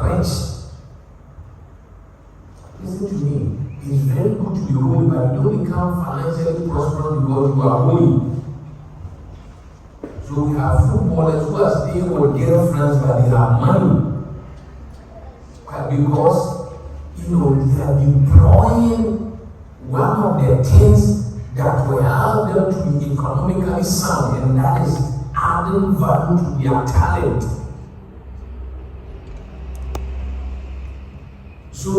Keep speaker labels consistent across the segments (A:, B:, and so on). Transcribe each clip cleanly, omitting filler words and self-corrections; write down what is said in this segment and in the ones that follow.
A: rich. Listen to me. It's very good to be holy, but you don't become financially prosperous because you are holy. So we have footballers who are staying with girlfriends, but they have money. Why? Because they are deploying one of the things that will help them to be economically sound, and that is adding value to their talent. So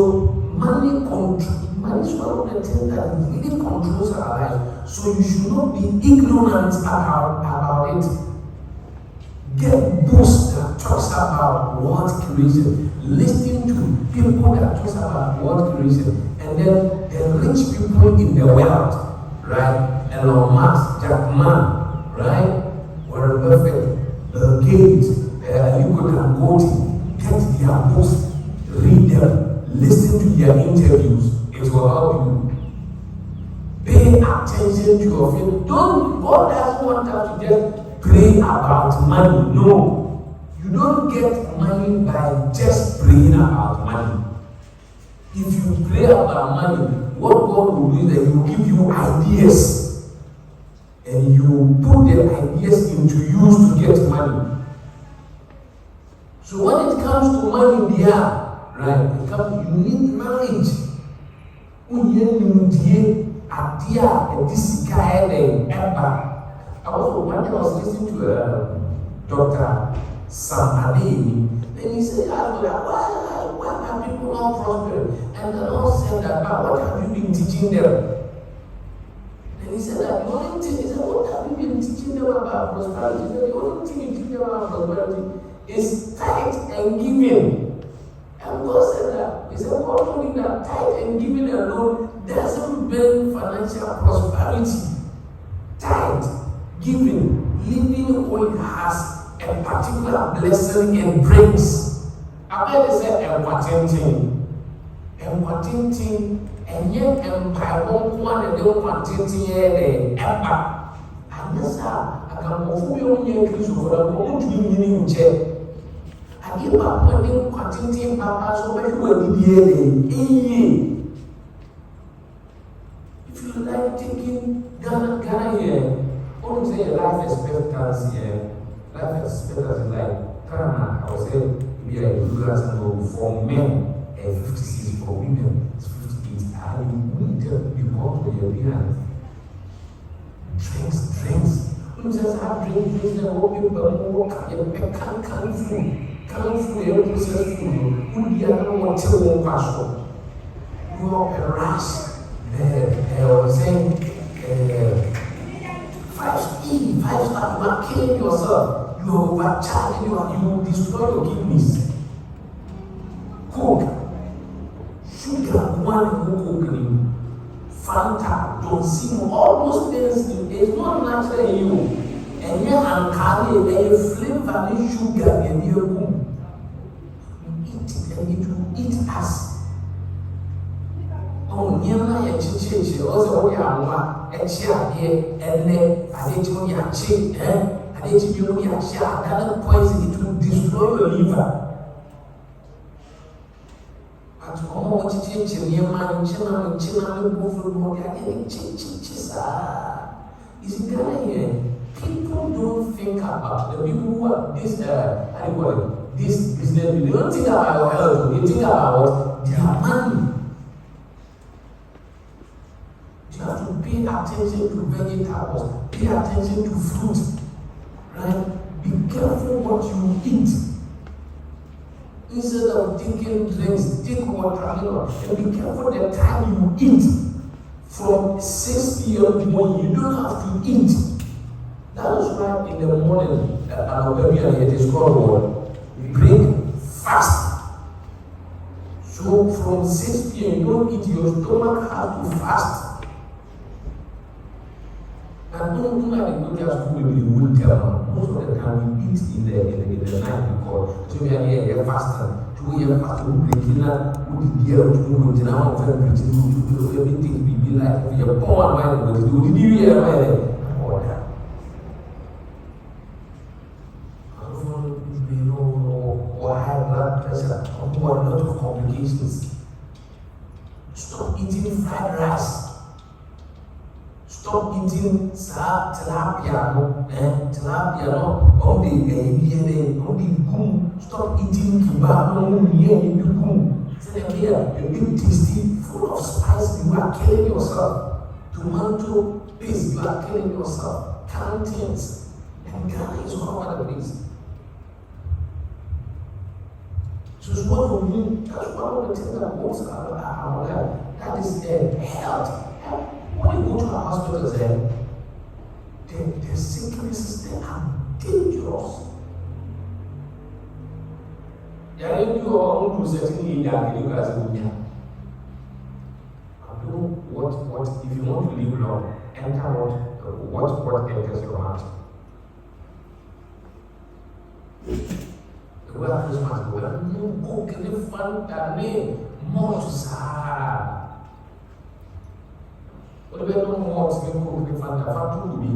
A: money is one of the things that really controls our life. So you should not be ignorant about it. Get books that talks about wealth creation. Listen to people that talks about wealth creation. And then the rich people in the world, right? Elon Musk, Jack Ma, right? Warren Buffett, Bill Gates, Aliko Dangote. Get their books, read them, listen to their interviews. It will help you. Pay attention to your faith. God doesn't want us to just pray about money. No. You don't get money by just praying about money. If you pray about money, what God will do is that He will give you ideas. And you put the ideas into use to get money. So when it comes to money, right, you need knowledge. I was listening to Dr. Sam Adeyemi, then he said, why are people not prospering? And the Lord said that, what have you been teaching them? And he said that the only thing is, what have you been teaching them about prosperity? The only thing you teach them about prosperity is tithe and giving. And God said that. He said, God told me that tithe and giving alone doesn't bring financial prosperity. Tithe, giving, living holy has a particular blessing it brings. I bet they said important, and yet empire won't want to do important here, ever. And yes, I can move you in for the moment to be meaning check. I give up putting quantity papa so much will be here. If you like taking Ghana here, only say life expectancy here. Life expectancy like Ghana, I would say we are in for men and 56 for women, it's 58. I need to be bought with your behind. Drinks. You just have drinks and walk can't food. Can't food, you process food. Who the other one tell one pastor? You are a rash. I was saying, 5-star, you are killing yourself. You are overcharging, you destroy your kidneys. Coke, sugar, one Fanta, Don't see all those things. It's not natural in you. And yet, I'm carrying a flavor and sugar in your womb. You eat it and it will eat us. Oh, Niana, a chichi, also, a chair here, and then I did you a chick, I did you a chair, that poison, it will destroy your liver. But oh, chichi, near my china, move from what I get chichis. Is it kind here? People don't think about the people who are this business. They don't think about your health. They think about their money. You have to pay attention to vegetables. Pay attention to fruit. Right? Be careful what you eat. Instead of taking drinks, take water. And be careful the time you eat. From 6 p.m. when you don't have to eat. That is why in the morning, it is called breakfast. So from 6 p.m. you don't eat, your stomach has to fast. And don't do like the good as food we will tell. Most of the time we eat in the night because so we are here fasting. To hear fasting, breaking up, with the air, to now, everything be like we are born by the do the year by the order. Or high blood pressure, more, a lot of complications. Stop eating fried rice. Stop eating tilapia, Stop eating kebab, It's tasty, full of spice. You are killing yourself. Tomato paste, you are killing yourself. Plantains. And Ghana is all over the place. So it's what we need. That's one of the things that most our life. That is health. When you go to our hospitals, the sicknesses there are dangerous. You are able to certainly what if you want to live long, enter what enters your heart. The word Christmas, you go can you find that name more to say. What about no more to be cooked with Fanta to be?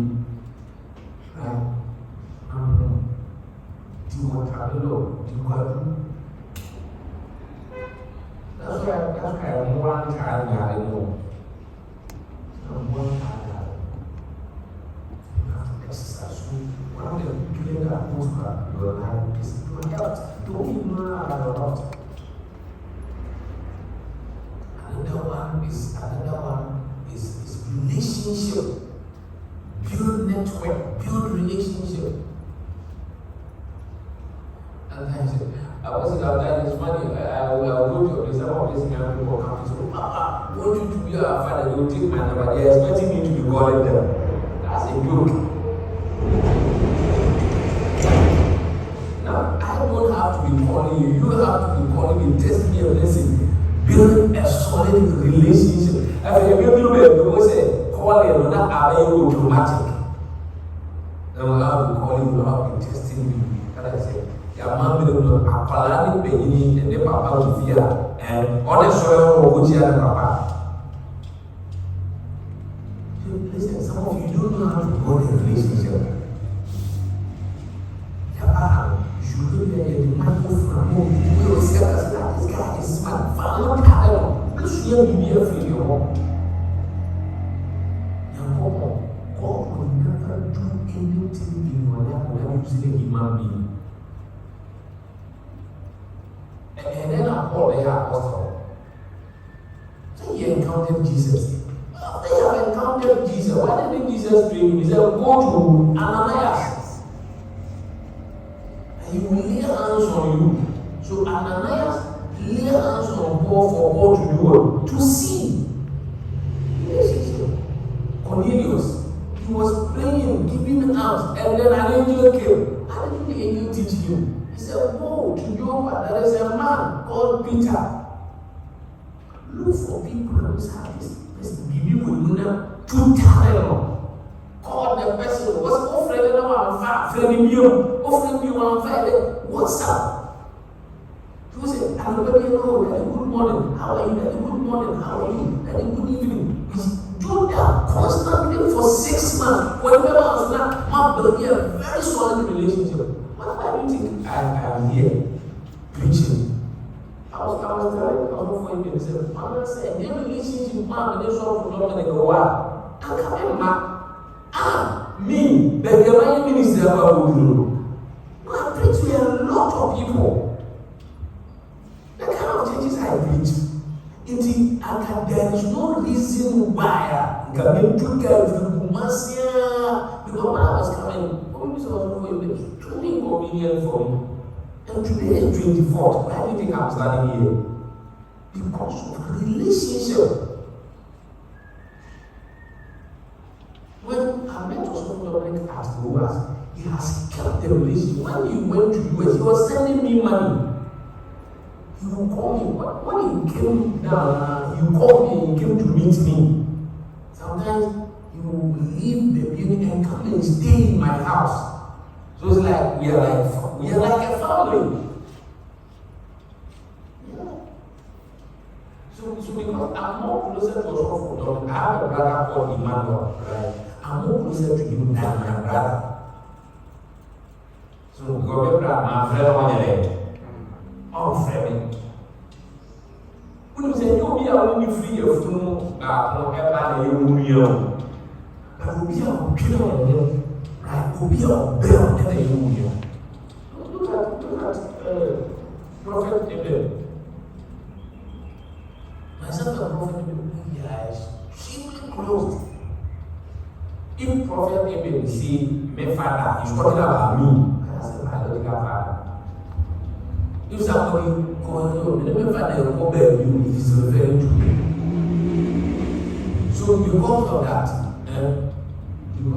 A: Do you want to have a look? Do you want to? That's why I'm one time I know. I'm one time. You have to exercise. So one of the people that goes back your life is your health. Don't even know about it. Another one is relationship. Build network, build relationship. And I said, I wasn't out there, it's funny. I will go to a place, some of these people come and say, Papa, want you to be our father, you will take my number. They are expecting me to be calling them. That's a joke. Now, I don't have to be calling you, you have to be calling me, test me and listen. Build a solid relationship. I think people say, calling you, not automatic. Now, I will be calling you, I will be testing you. And I say, your mom will not apply penny and the papa to fear and on the soil of which you are the papa. Listen, some of you don't know how to go in a relationship. You look at the microphone, you will say, this guy is smart. Follow Kyle. This year you be afraid of your home. God will never do anything in your life without using a human being. And then I call the apostle. So he encountered Jesus. After you have encountered Jesus, why didn't Jesus dream? He said, go to Ananias. And he will lay hands on you. So Ananias lay hands on Paul for Paul to do what? To see. Cornelius, he was praying, giving alms, and then an angel came. How did the angel teach you? He said, go to Joppa, there is a man called Peter. Look for people who have this people who know to tell. Call the person who was offering them what's up? He said, I'm going to good morning, how are you? Good morning, how are you? Good evening. Do that constantly for 6 months. Whenever I was not, building a very solid relationship. Why do you think I am here preaching? I was telling for him, he said, Mama said, their relationship, Mom, and they saw for long and they go, wow. And come in, Ma. Me, the divine minister about you. I preach to a lot of people. The kind of churches I preach. There is no reason why coming to God because when I was coming, it was too inconvenient for me. And today is 24th. Why do you think I'm standing here? Because of relationship. When I met Osman Dominic at Boaz, he has kept the relationship. When he went to US, he was sending me money. He will call me. When he came down, he called me, he came to meet me. Sometimes he will leave the building and come and stay in my house. So it's like we are like a family. Yeah. So because I'm more closer to Osman, I have a brother called Emmanuel, right? I'm more closer to him than my brother. So God, my friend, my friend. When you say you be only free of no ever you but will be a pure right, will be a bell and a union. Look at Prophet Abel. Myself and Prophet Abel, their eyes extremely closed. If Prophet Abel see my father, he's talking about me as a biological father. If somebody calls you, my father will go you, he is referring to me. So because of that, there are a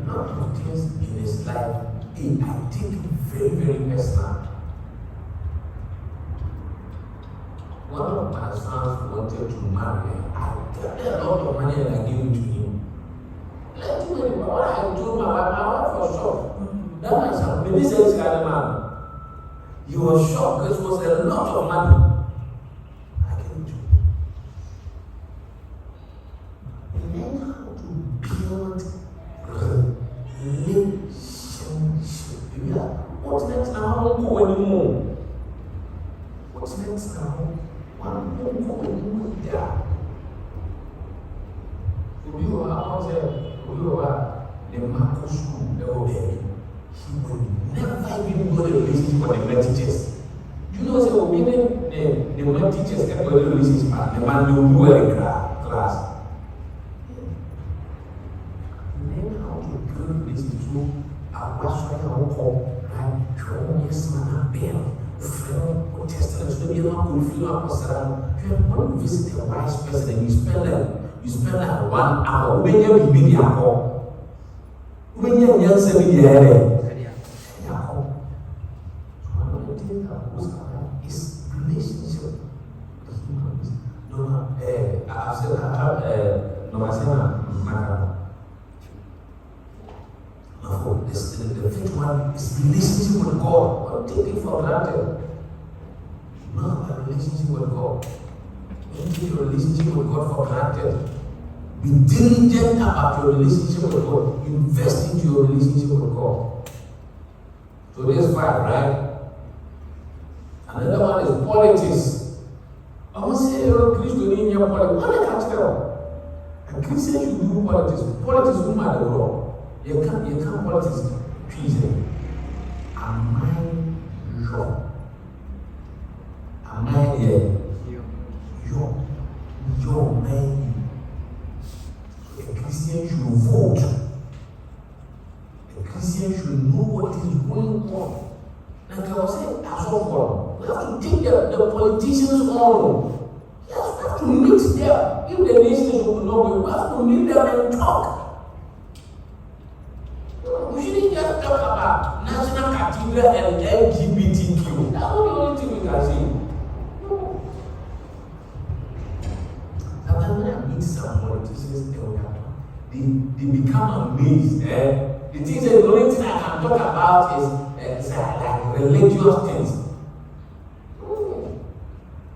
A: lot of things in his life I take it very, very personal. One of my sons wanted to marry. I got a lot of money and I gave it to him. Let him know what I told my wife was shocked. That my son, maybe says kind of man. He was shocked because it was a lot of money. I gave it to him. Learn how to build relationship. What next now? I won't go anymore. What's next now? One won't go anymore. Yeah. You are the Marco school, the Obey. He will never even go to the relationship for the men teachers. You know, so women, the men teachers can go to the relationship, the man will do a class. Learn how to build relationship through a website or call, right? Drawing yes, man, bear. Friend or testament, so be not good for you. When you visit a wise person and you spend like 1 hour, when you be the alcohol, when you answer me the air. So one of the things that goes around is relationship with human beings. I've said the fifth one is relationship with God. Don't take it for granted. Not a relationship with God. Don't take your relationship with God for granted. Be diligent about your relationship with God. Invest into your relationship with God. So there's 5, right? Another one is politics. I want to say, Christian in your politics. What I can't tell. A Christian should do politics. Politics don't matter at all. You can't politics. Treason. Am I wrong? Am I your man? A Christian should vote. A Christian should know what is going on. Like I was saying, as well, we have to take the politicians on. Yes, we have to meet them. If the nation is open up, we have to meet them and talk. We shouldn't just talk about national cathedral and LGBTQ. That's not the only thing we can say. Sometimes when I meet some politicians, they become amazed. The things that the only thing I can talk about is like religious things.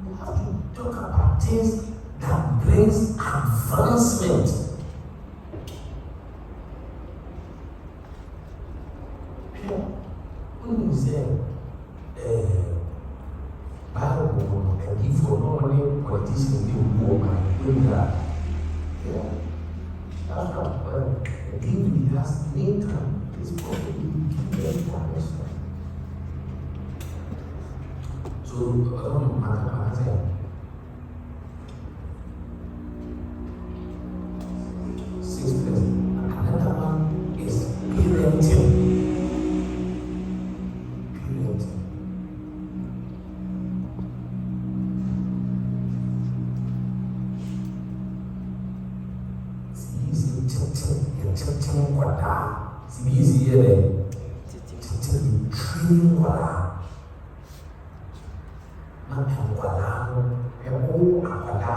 A: We have to talk about things that brings advancement. When you say Bible and give for normally politicians they will go by doing that. Yeah. That's not giving has later is probably very honest. So I don't know what I say. Sixth person. Another one is parenting. It's easy here. Training wala. Mampu wala. Emu wala.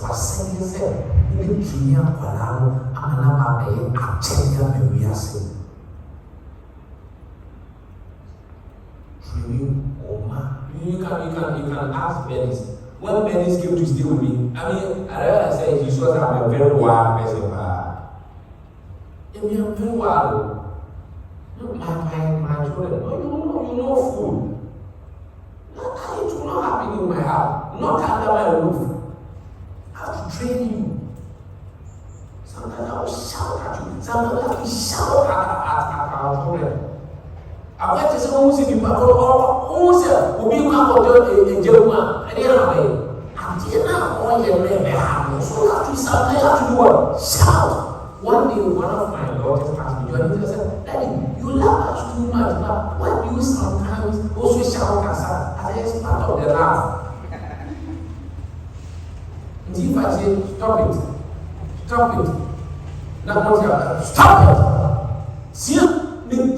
A: Waseng se. Ini kimia wala. Amana babe acenya bewiase. Training oma. You can ask Dennis. When Dennis came to stay with me, I mean, I realized that he shows I'm a very wild person. We are very wild. My children, you know food. I in my heart, not under my roof. I have to train you. Sometimes I will shout at you. Sometimes I will shout at our children. I went to say, who's in the back? Who's there? Who be come for a gentleman? I didn't have it. I didn't have all your men. So I have to sometimes I have to do what? Shout. One day, one of my daughters asked me, Johnny, said, Daddy, you love us too much, but why do you sometimes also shout at us? I said, it's part of the laugh. If I say, stop it. Now, stop it. See, especially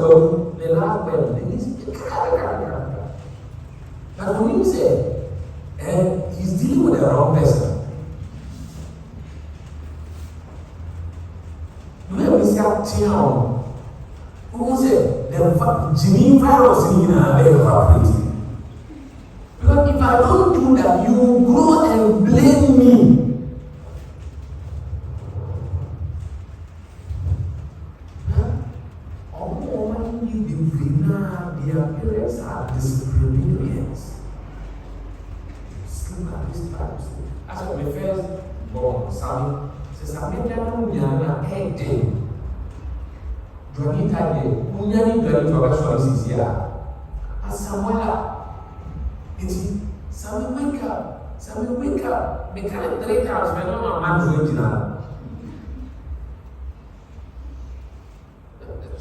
A: when the last word, they need to but when you say, he's dealing with the wrong person, you have this town who say, the Jimmy virus in evaporating. Because if I don't do that, you go and blame me. Their parents are disciplinarians. Sleep at this time. As for my first born, Sammy, says, I made that Munyana a day. Johnny Tade, Munyani Johnny Togashi is here. And Samuela, it's Sammy, wake up. Sammy, wake up. We can't 3 times when no man is going to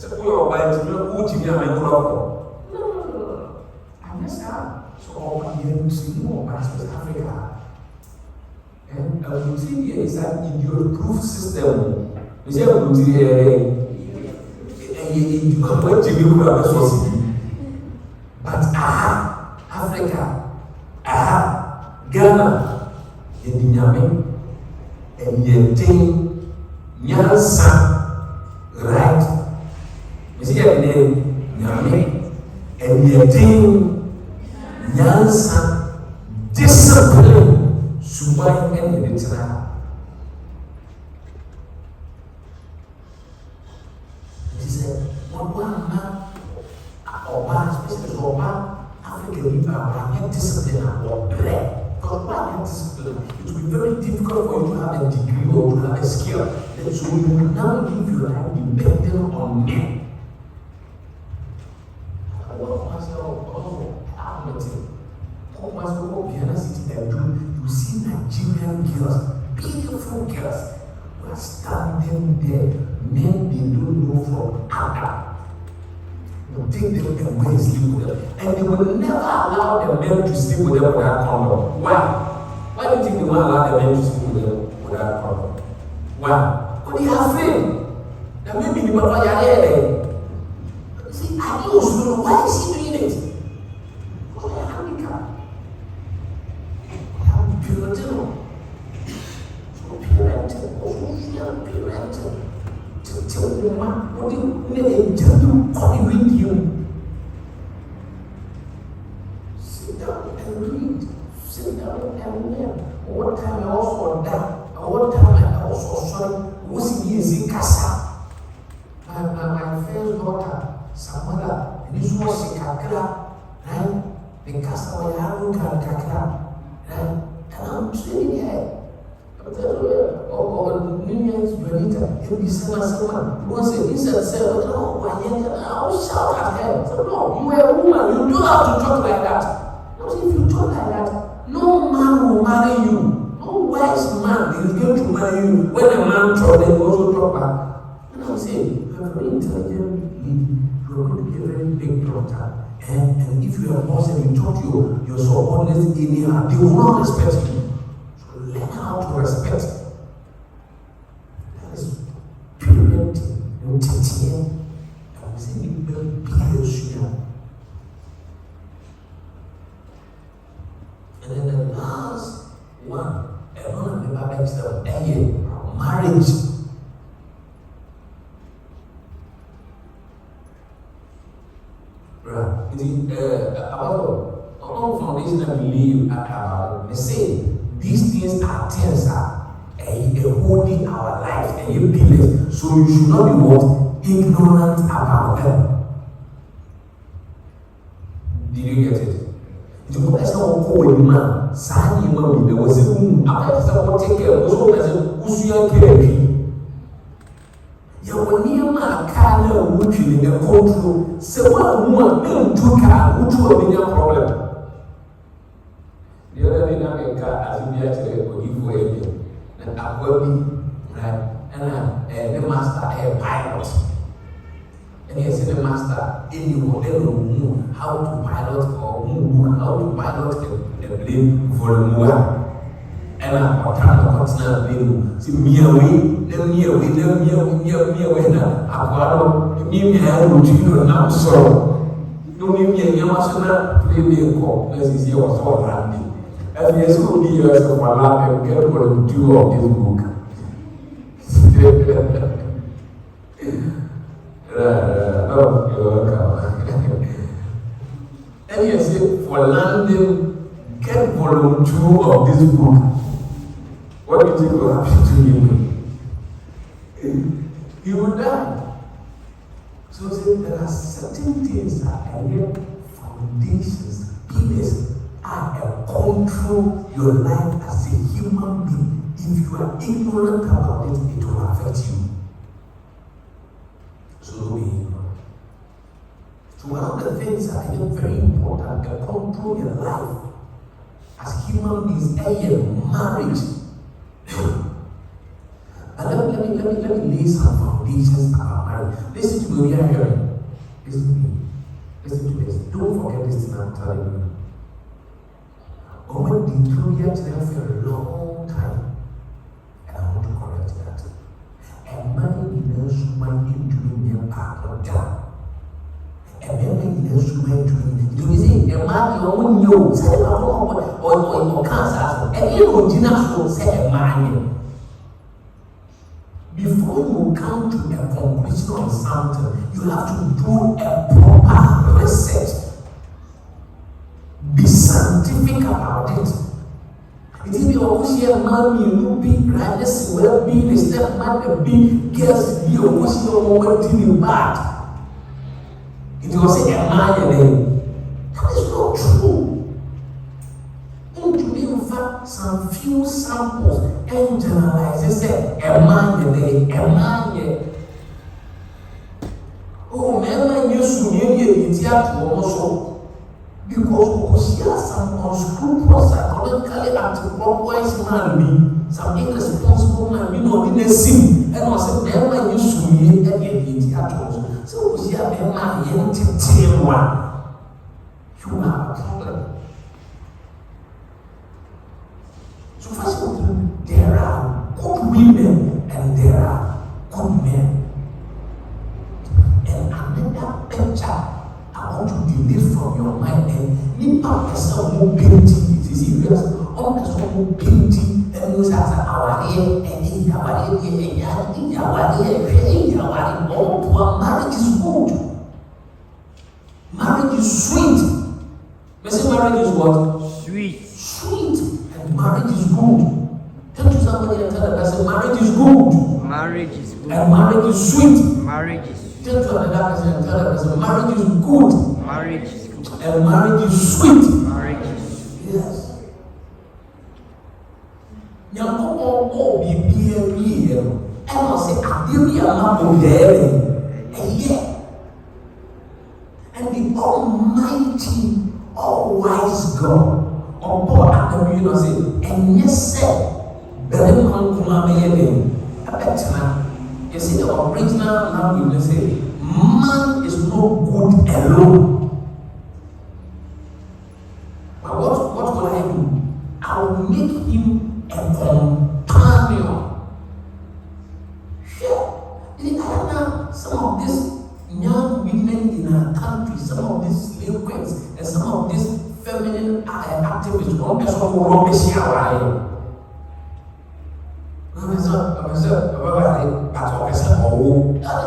A: put your wife to know who to be a man. So you see more West Africa. And we see here is that in your proof system, we say we see you can wait to be a resource. But Africa, Ghana, and Niamey, and Yente, Nyansa, right? We see every day, Niamey, and Yente. Nyansa, discipline, Subai and Eritrea. He said, one man, Oba, especially Oba, Africa, you are discipline or bread. Because why discipline? It will be very difficult for you to have a degree or to have a skill. And so you will now live your life dependent on men. You see Nigerian girls, beautiful girls, who are standing there. Men they don't know from Adam. You take them and go and sleep with them. And they will never allow the men to sleep with them without condom. Why? Why do you think they won't allow the men to sleep with them without condom? Why? Because they are afraid that maybe the mother is there. You see, I don't know why is he doing it? Because they are handicapped. Parental. So parental, social parental. To tell the man what you tell you come with you. Sit down and read. Sit down and learn. What time I also that? What time I also sorry? What's in Casa? My first daughter, Samuela, and this was in Kakra, right? The Casa was Kakra, right? I'm training her. Or New Year's Bonita, in December, someone once a decent said, oh, I'll shout at her. So, no, you are a woman, you don't have to talk like that. Because if you talk like that, no man will marry you. No wise man is going to marry you. When a man talks, they also talk back. And I'm saying, you're a very intelligent lady, you're going to be a very big doctor. And if you are a boss and you talk to your subordinates anyhow, they will not respect you. So learn how to respect. That is parenting. And teaching. I was saying, and then the last one, I don't remember next time, marriage. Our foundation that we live about, they say these things are things that holding our life and you believe. So you should not be what? Ignorant about them. Did you get it? Nti mo pese wo ko wani ma saa ni ma bi de wo se apa se wo take care wo so pese usua care ya woni ma ka na wo twi ne control se wa mu a be ntu ka wo tu o be problem the other thing I can asibia chere ko ifu e na akwa bi right and the master a pilot and he said the master anyone know how to pilot or how to pilot a plane volume 1 and I continental plane see me away na akwado me ya rutu na so no me ya masona plane ko as is here was all around as yes could be years of my life and get for the two of this book and he said, for landing, get volume 2 of this book. What do you think will happen to him? He will die. So there are certain things that are real foundations, pillars, and control your life as a human being. If you are ignorant about it, it will affect you. So be ignorant. So one of the things that I think very important to control your life as human beings is marriage. And let me lay some foundations about marriage. Listen to me, we are hearing. Listen to me. Listen to this. Don't forget this thing I'm telling you. Women did 2 years there for a long time. And I want to correct that. And money is not into your partner job. And then is not doing it. You see, a man you won't know, say, or cancer, and you will not say a man. Before you come to a conclusion on something, you have to do a proper research. Be scientific about it. It is the official man you be right, this will be the step man, the big girls, the official moment in bad. It was a man. That is not true. In fact, some few samples and generalize say a man. Oh, man, you should be theatre also because she has some unscrupulous psychologically anti-clockwise man, some irresponsible man, didn't see, and was a man you should be a theatre also. So she had a man, you have a problem. So first of all, there are good women and there are good men. And another picture I want to delete from your mind and leave out person who painting it is serious. All person who painting and use as our ear and our marriage is good. Marriage is sweet. They say marriage is what? Sweet. And marriage is good. Turn to somebody and tell the person marriage is good.
B: Marriage is good.
A: And marriage is sweet.
B: Marriage is sweet.
A: Turn to another person and tell the person marriage is good.
B: Marriage is good.
A: And marriage is sweet.
B: Marriage is sweet.
A: Yes. Nyankopɔn bɔ biribiara wie no ɛna ɔsɛ adeɛ bi a ma bɔ yɛre ɛyɛ. And the Almighty, all-wise God, ɔbɔ adabi no sɛ ɛnyɛ sɛ bɛrima nkoma bɛyɛ dɛm ɛbɛtena. You see the original language they say man is not good alone. But what will I do? I will make him a companion. Sure. Some of these young women in our country, some of these slave queens, and some of these feminine activists, one person who wrote this here.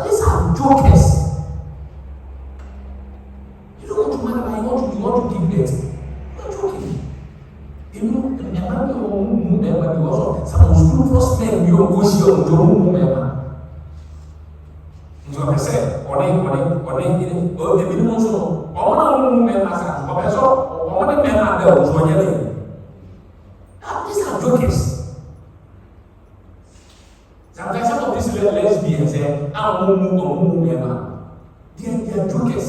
A: These are jokers. You don't want to marry, you want to give birth. You're joking. You know, the man you also some scrupulous men you go see on your room. So I said, the minimum so, all men are These are jokers. Sometimes some of these lesbians say, they are jokers.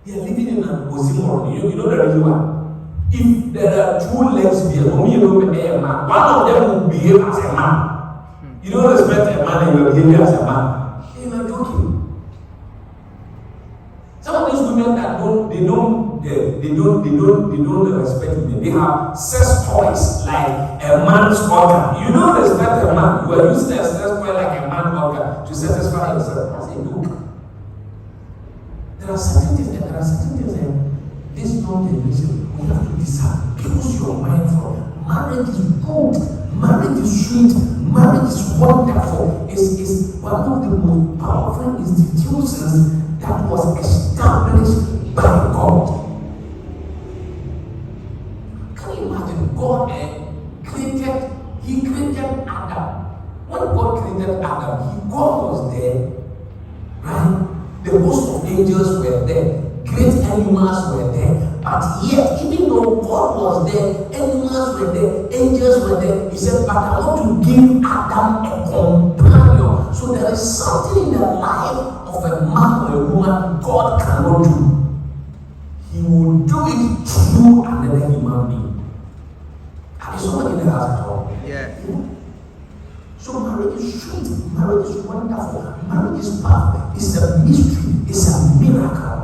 A: They are living in an oxymoron. You know the reason why? If there are two lesbians, one of them will behave as a man. You don't respect a man and you behave as a man. You are joking. Some of these women that they don't respect women. They have sex toys like a man's organ. You don't respect a man. You are using a sex toy like a man's organ to satisfy yourself. That's a joke. There are certain things and this is not the reason we have to decide. Close your mind from marriage is good, marriage is sweet, marriage is wonderful. It's one of the most powerful institutions that was established by God. Can you imagine? God created Adam. When God created Adam, God was there, right? The host of angels were there. Great animals were there, but yet, even though God was there, animals were there, angels were there, he said, but I want to give Adam a companion. So there is something in the life of a man or a woman God cannot do. He will do it through another human being. Have you someone in the house at all?
B: Yeah.
A: So marriage is sweet, marriage is wonderful, marriage is perfect, it's a mystery, it's a miracle.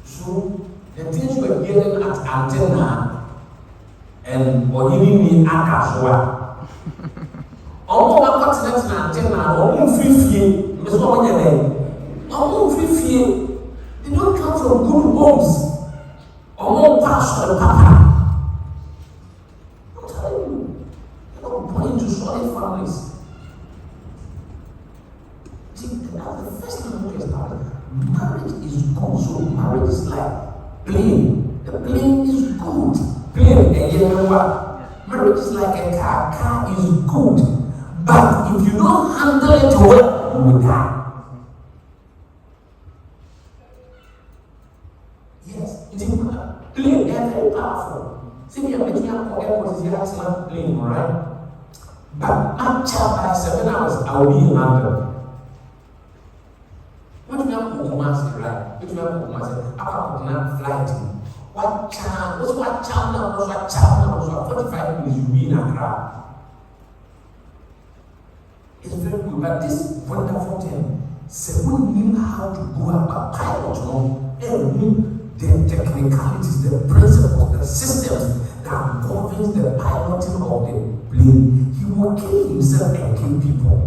A: So the things you are hearing at Antenna and or giving me Akaswa. Almost one continent Antenna, almost 50, Miss almost 50. They don't come from good homes. Almost pastor and papa. I'm telling you, you're not born into solid families. See, that's the first thing I know. Marriage is good, so marriage is like plane. The plane is good. Plane, a yellow. Marriage is like a car. Car is good. But if you don't handle it well, you will die. Yes, it is plane, they are very powerful. See, we are making up for airport is excellent plane, right? But after by 7 hours, I will be in London. What do you have to right? What do you have to apart flight? What channel? What channel? 45 minutes you'll be in Accra. It's very good, but this wonderful thing, so we knew how to go about pilot, the technicalities, the principles, the systems that governs the piloting of the plane. He will kill himself and kill people.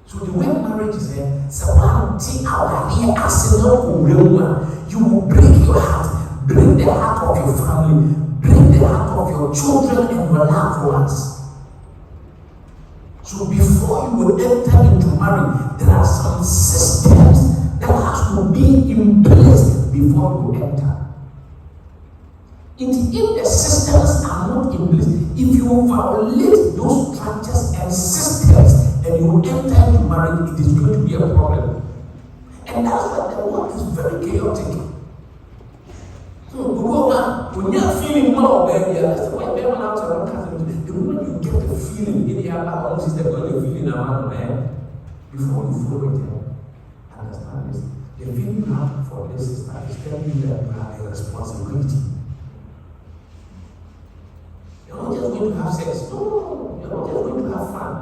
A: So the way marriage is you will break your heart, break the heart of your family, break the heart of your children and your loved ones. So before you will enter into marriage, there are some systems that has to be in place before you enter. If the systems are not in place, if you violate those structures and systems, and you enter into marriage, it is going to be a problem. And that's why the world is very chaotic. So, when you're feeling more baby, that's why everyone out there, the moment you get the feeling in your heart, almost is when you're feeling a man, before you follow it, understand this. The feeling you have for this is that it's telling you that you have a responsibility. You're not just going to have sex. No, you're not just going to have fun.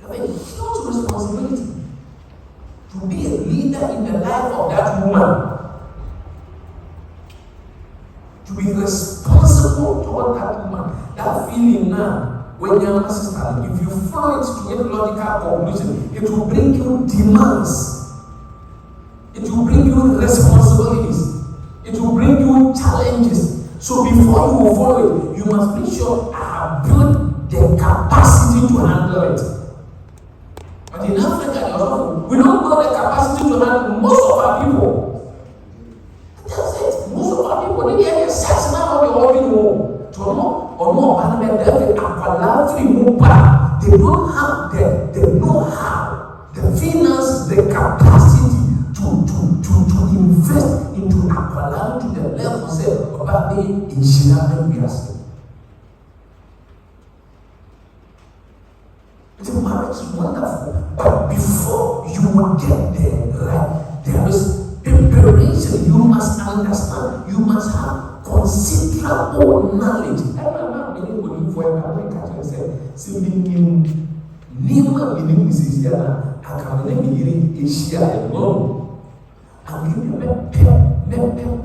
A: You have a huge responsibility to be a leader in the life of that woman. To be responsible toward that woman. That feeling now, when you're a sister, if you follow it to a logical conclusion, it will bring you demands. It will bring you responsibilities. It will bring you challenges. So before you will follow it, you must make sure I have built the capacity to handle it. But in Africa, we don't know the capacity to handle most of our people. That's it. Most of our people, they get sex now on the holding home. Or more, they don't have the know-how, the finance, the capacity enhyira wiase. The marriage is wonderful, but before you will get there, right, there is preparation. You must understand. You must have considerable knowledge. I remember many people for a say, "Simply Nima meaning is here. I can never hear Asia alone. I'm giving you a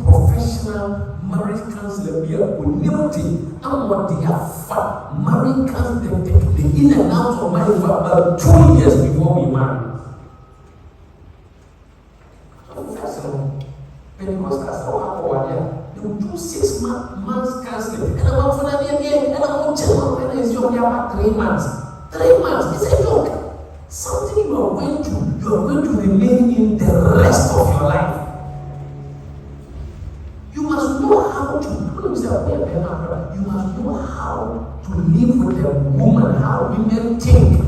A: professional marriage counselor here with liberty. And what they have fun. Marriage counselor, the in and out of marriage for about 2 years before we marry. So, first of all, Pentecostal, they will do 6 months counseling. And I'm for that and I'm when is your 3 months. 3 months, it's a joke. Something you are going to remain in the rest of your life. You must know how to, you must know how to live with a woman, how women think,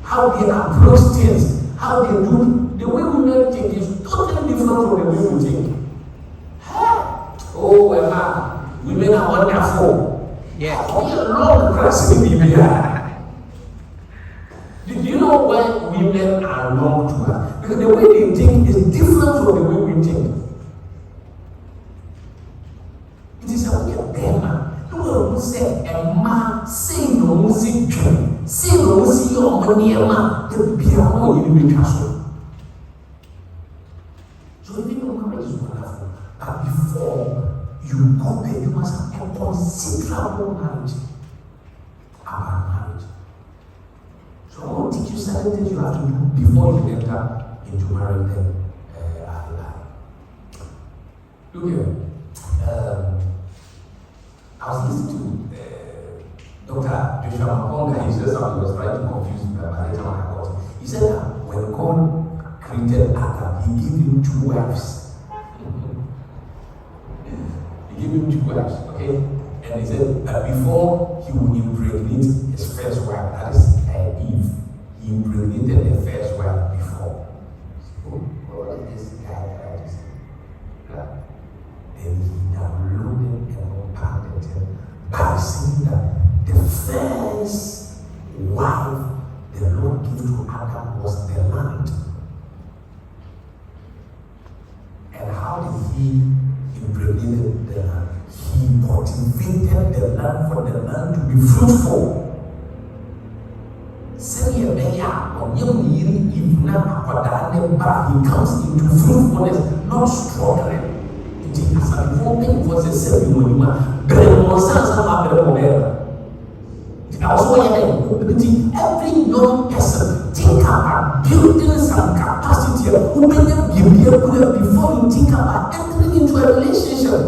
A: how they approach things, how they do. The way women think is totally different from the way we think. Oh, Emma, women are wonderful.
B: Yeah.
A: We are long grassy people. Do you know why women are wrong to her? Because the way they think is different from the way we think. It is a way of Bema. No one said, a man, say no one see dream, say no one see your money, the piano in the castle. So even though marriage is wonderful, but before you go there, you must have a considerable knowledge about marriage. So I want to teach you certain things you have to do before you enter into marriage. Look here. I was listening to Dr. Joshua Maponga. He said something was trying to confuse me, but later on I got it. He said that when God created Adam, he gave him 2 wives. He gave him 2 wives, okay? And he said that before he would impregnate his first wife, that is Eve, he impregnated the first wife before. So, what is this guy trying to say? Then he downloaded and unpacked it by saying that the first wife the Lord gave to Adam was the land. And how did he impregnate the land? He cultivated the land for the land to be fruitful. He comes into fruitfulness, not struggling. It is a important for the self every young person think about building some capacity before you think about entering into a relationship.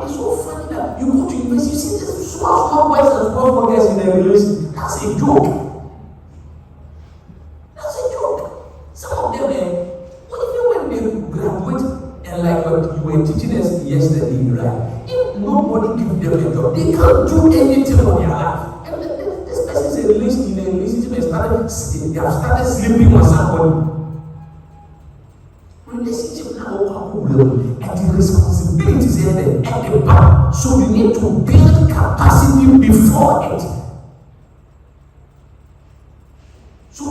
A: It's so funny that you go to university, you see this small boys and small girls in a relationship. That's a joke. That's a joke. Some of them, even when they graduate, and like what you were teaching us yesterday, right? If nobody gives them a job, they can't do anything for their life. And this person is in a relationship, they have started sleeping on somebody. Relationship now and the responsibilities at the back. So you need to build capacity before it. So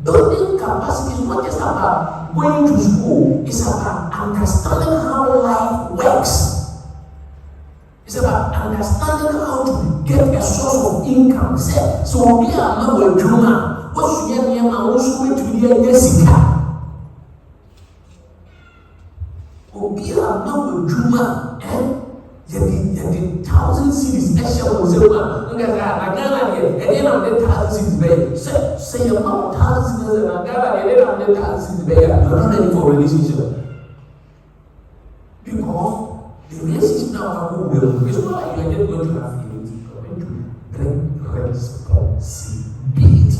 A: building capacity is not just about going to school, it's about understanding how life works. It's about understanding how to get a source of income. So we are not a drummer. What you hear me also going to be a Jessica. We are not a drummer, and 1,000 cities. Actually, we say, "Well, look at that. I got it. And then I'm 1,000 cities. Say about 1,000 cities, and I got it. And then I'm 1,000 cities. You're not ready for a relationship because the relationship now it's not like you're just going to have feelings. You're going to bring responsibility.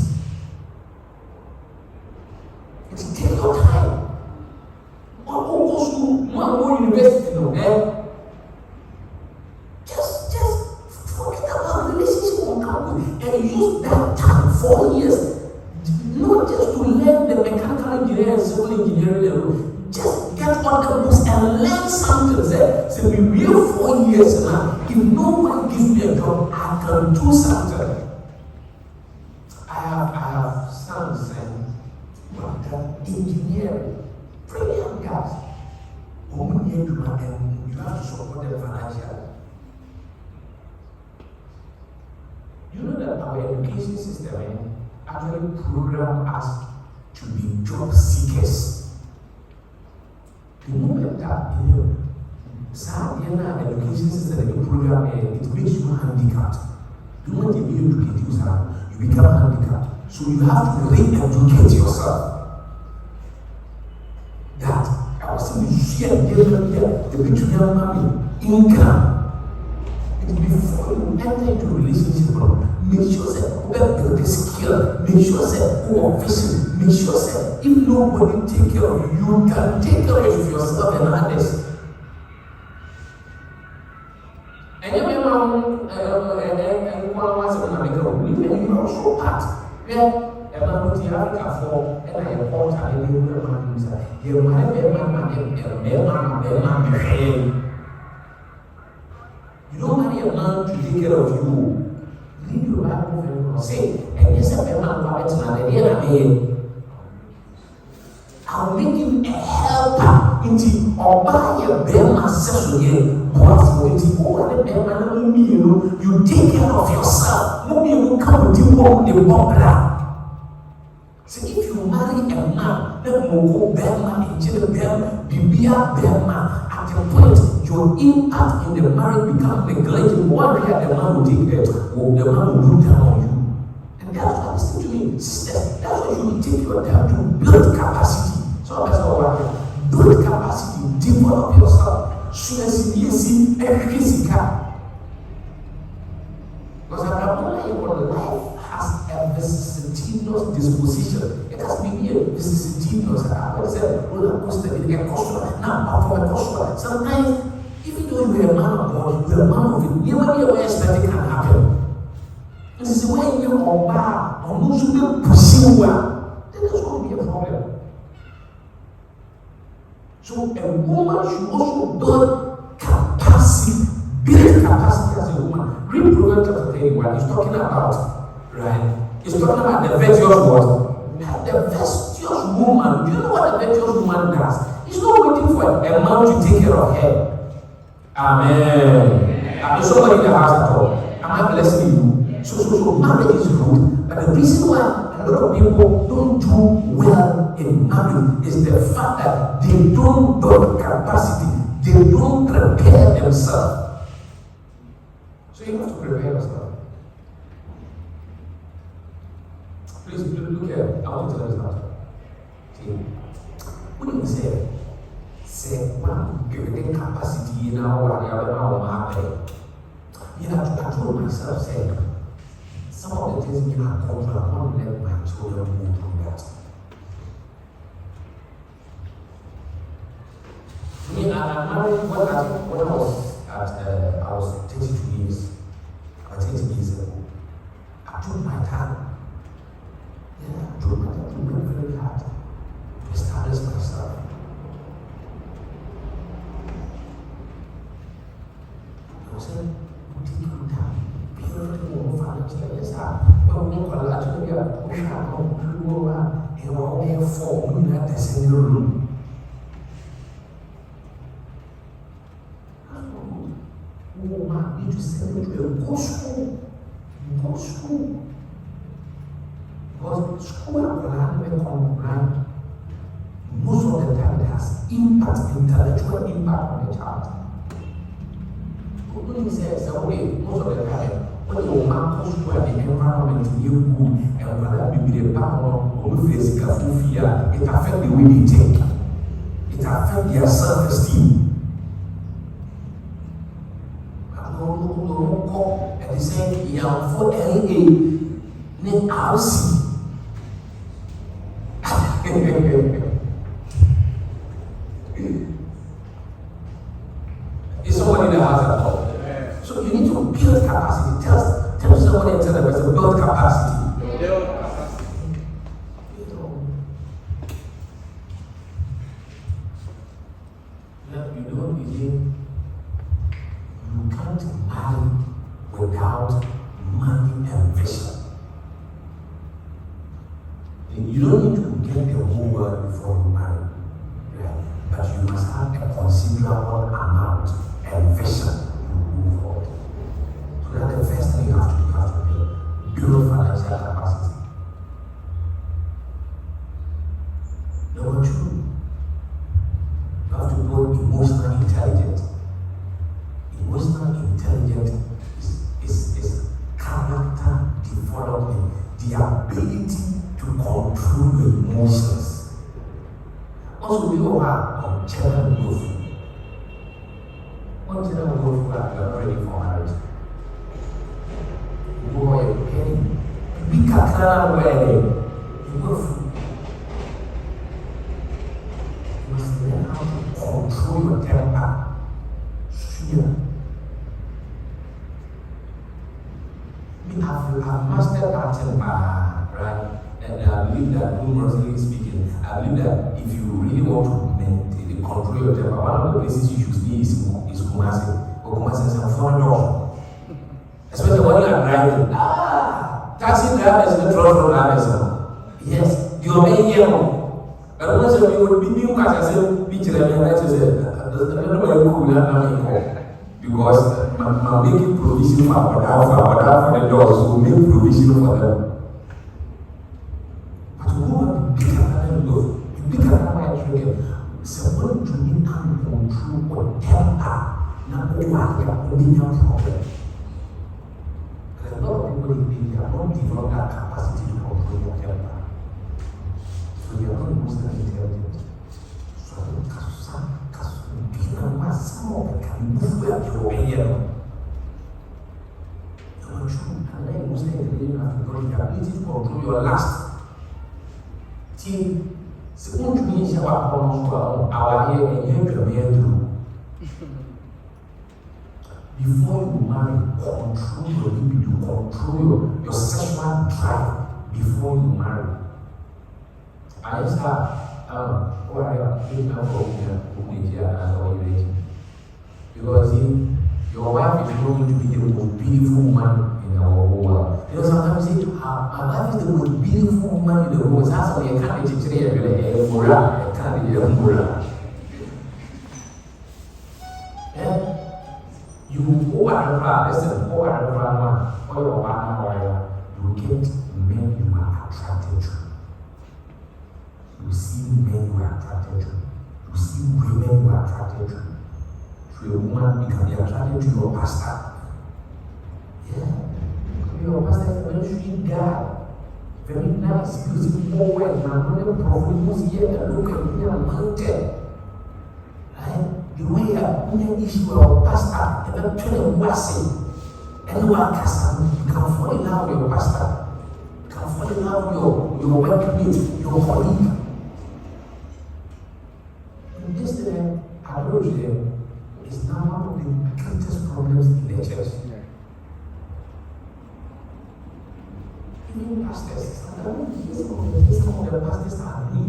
A: It's take your time. One go school, one go university, Just forget about relationship on campus and use that time 4 years, not just to learn the mechanical mechanical engineering, civil engineering level. Just get on the books and learn something. Say we will 4 years now. If no one gives me a job, I can do something. I have sons and engineering, brilliant guys. And you have to support them financially. You know that our education system actually programs us to be job seekers. The moment that education system program it makes you handicapped. The moment you educate yourself, you become handicapped. So you have to re-educate yourself. That I was saying you share the between money, income. Before you enter into a relationship, make sure that you build the skill, make sure that you are fishing, make sure that if nobody take care of you, you can take care of yourself and others. And you remember one was a women, you also part. Yeah, and I'm not here for and I am all time in the room. You might be a man. You don't marry a man to take care of you. Read your Bible very well. Say, and yes, I'm a man who has I'll make him a helper into or buy a bear myself again. But you take care of yourself. Nobody will come with you on the bumper. So if you marry a man, then you go bear man into the bear man at the point. Your impact in the marriage becomes neglected. One day the man will take care, or the man will look down on you. And that's what I'm saying to me, sisters. That's why you will take your time to build capacity. So that's what I build capacity, develop yourself. So as you see, every car. Because our life has a vicissitudinous disposition. It has been here, vicissitudinous. I said, roller coaster, it can cost you. Now, for a coaster, sometimes. Even though you are a man of God, you are a man of it, never be aware that it can happen. This is when you are bad, or no should be pushing well, then there's going to be a problem. So a woman should also build capacity as a woman. Read Proverbs chapter 31, he's talking about, right? He's talking about the virtuous what? The virtuous woman. Do you know what a virtuous woman does? He's not waiting for a man to take care of her. Amen. I'm somebody in the house at all. Am I blessing you? So marriage is good. But the reason why a lot of people don't do well in marriage is the fact that they don't build capacity. They don't prepare themselves. So you have to prepare yourself. Please look here. I want to tell you something. See, what do you say? Say one building capacity in our market. You have to control myself. Say some of the things you have control. I want to let my children move through that. Me, I married when I was 32 years. About 30 years ago. I took my time. Yeah, I took my time to work very hard to establish myself. Take your time. Build your financial yourself. But we don't allow you to be a pusher. You are there for you have the same room. Woman need to send you to a good school. Good school. Because school and land most of the time it has impact, intellectual impact on the child. When he says, most of the time, when you man goes to the environment, you good, and whether be the power or physical fear, it affects the way they think. It affects their self-esteem. And they say, yeah, for LA, then I'll see. Is somebody that has that problem? So you need to build capacity. Tell somebody and tell them build capacity. without money and vision. You don't need to get the whole world before you marry, right? But you must have a considerable amount and vision to move forward. So that's the first thing you have to build financial capacity. Number two, you have to build emotional intelligence. Emotional intelligence is character development, the ability to control your emotions. Also, we all have general growth. What general growth that you are ready for marriage? Boy, be kakra where you go through. You must learn how to control your temper. Fear. I've mastered that temper, right? And I believe that, numerously speaking, I believe that if you really want to maintain, control your temper, one of the places you should be is Kumasi. Or Kumasi is a foreign dog. Especially when you are driving. Taxi drivers is the truck drivers. Yes, you obey him. But once you would be new cars, I said, be children, I said, because I'm making provision for the dogs, so make provision for them. But who are bigger than love? Bigger than my children. So when do you come control or temper? Now, who are your opinion problem? There's a lot of people in India don't develop that capacity to control your temper. So you are not emotionally intelligent. So some of them can move where your opinion. Number two, and then emotionally intelligent has become the ability to control your lust. Segundo me chama para our here and you can before you marry, control your libido, control your sexual drive before you marry. I just have because your wife is not going to be the most beautiful woman in the whole world. You know, sometimes you say, my wife is the most beautiful woman in the world. That's why you can't teach her every mura. You can't be a mura. You go and cry, listen, go and cry, or your partner, you get men you are attracted to. You see men you are attracted to. You see women you are attracted to. To a woman, you can be attracted to your pastor. Yeah. Your pastor is a very sweet guy. Very nice, beautiful, well, my mother prophet was here and look at me and mountain. Right? The way I issue our pastor, and then tell him what I say. Anyone you can fall in love with your pastor. You can fall in love with your workmate, your colleague. And this approach is now one of the greatest problems in the church. Even pastors, some of the pastors are me.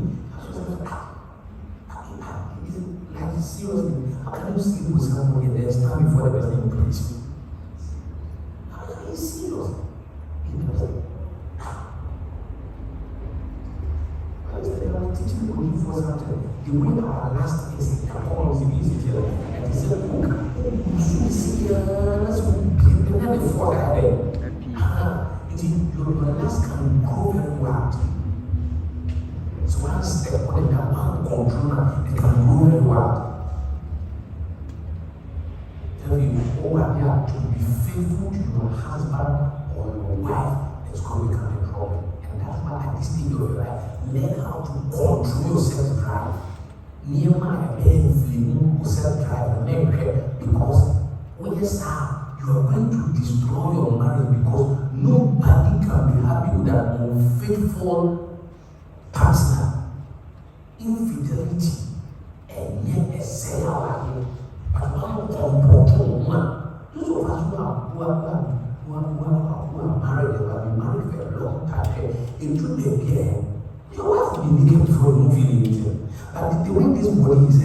A: Like seriously, how can you sleep with somebody and then stand before the person and preach? How are you serious? They were teaching the good for something. The way our last is Paul is here, and he said, look, let's get the before that day. Your last can grow very well. So one step on it, that one controller, it can grow very well. Tell you, over here, to be faithful to your husband or your wife is going to become a problem. And that's why at this stage of your life, learn how to control your self-drive. Near my being feeling self-drive, because when you start, you are going to destroy your marriage because nobody can be happy with an unfaithful partner. Infidelity and yet a sale. But one comfortable woman, those of us who are married, who have been married for a long time, into the beer, your wife will be naked before you feel anything. But the way this body is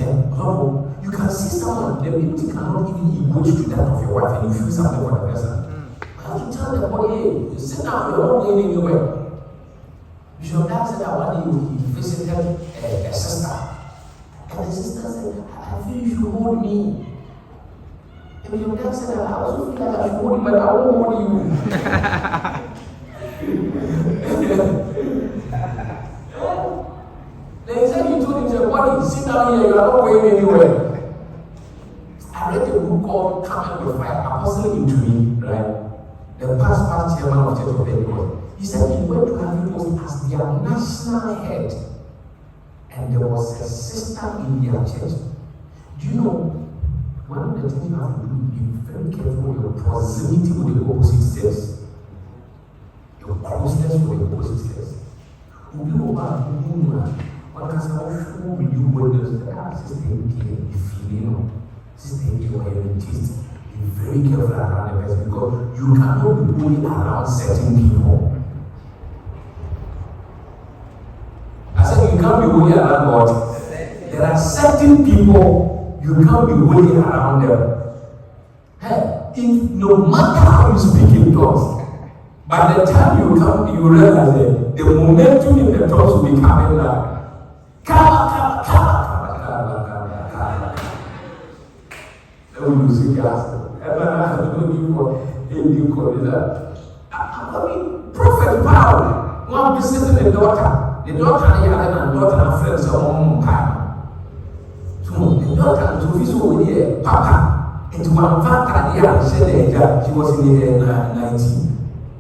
A: you can see someone, the beauty cannot even equate to that of your wife, and you feel something for the person. have to tell the boy, hey, sit down, you're not going anywhere. Bishop Dag said that one day he visited a sister. And the sister said, I feel you should hold me. And Bishop Dag said, I also feel like I should hold you, but I won't hold you. Then he said, he told him, buddy, sit down here, you are not going anywhere. I read a book called Come and With Fire, Apostle into Me, right? The past chairman of Church of Pentecost. He said he went to Ivory Coast as their national head, and there was a sister in their church. Do you know, one of the things you have to do is be very careful with your proximity with the opposite sex, your closeness with the opposite sex. When you go back to one can say, who will you witness? Sister, you know, sister, you are a taste. Be very careful around the person because you cannot be bullied around certain people. I said you can't be bullied around God. There are certain people you can't be bullied around them. Hey, if no matter how you speak in tongues, by the time you come, you realize that the momentum in the tongues will be coming down. I'm prophet power. One visiting the daughter. The daughter and the daughter and friends are on time. So the daughter to visit over here, Papa, into one factor here and said that she was in the 19.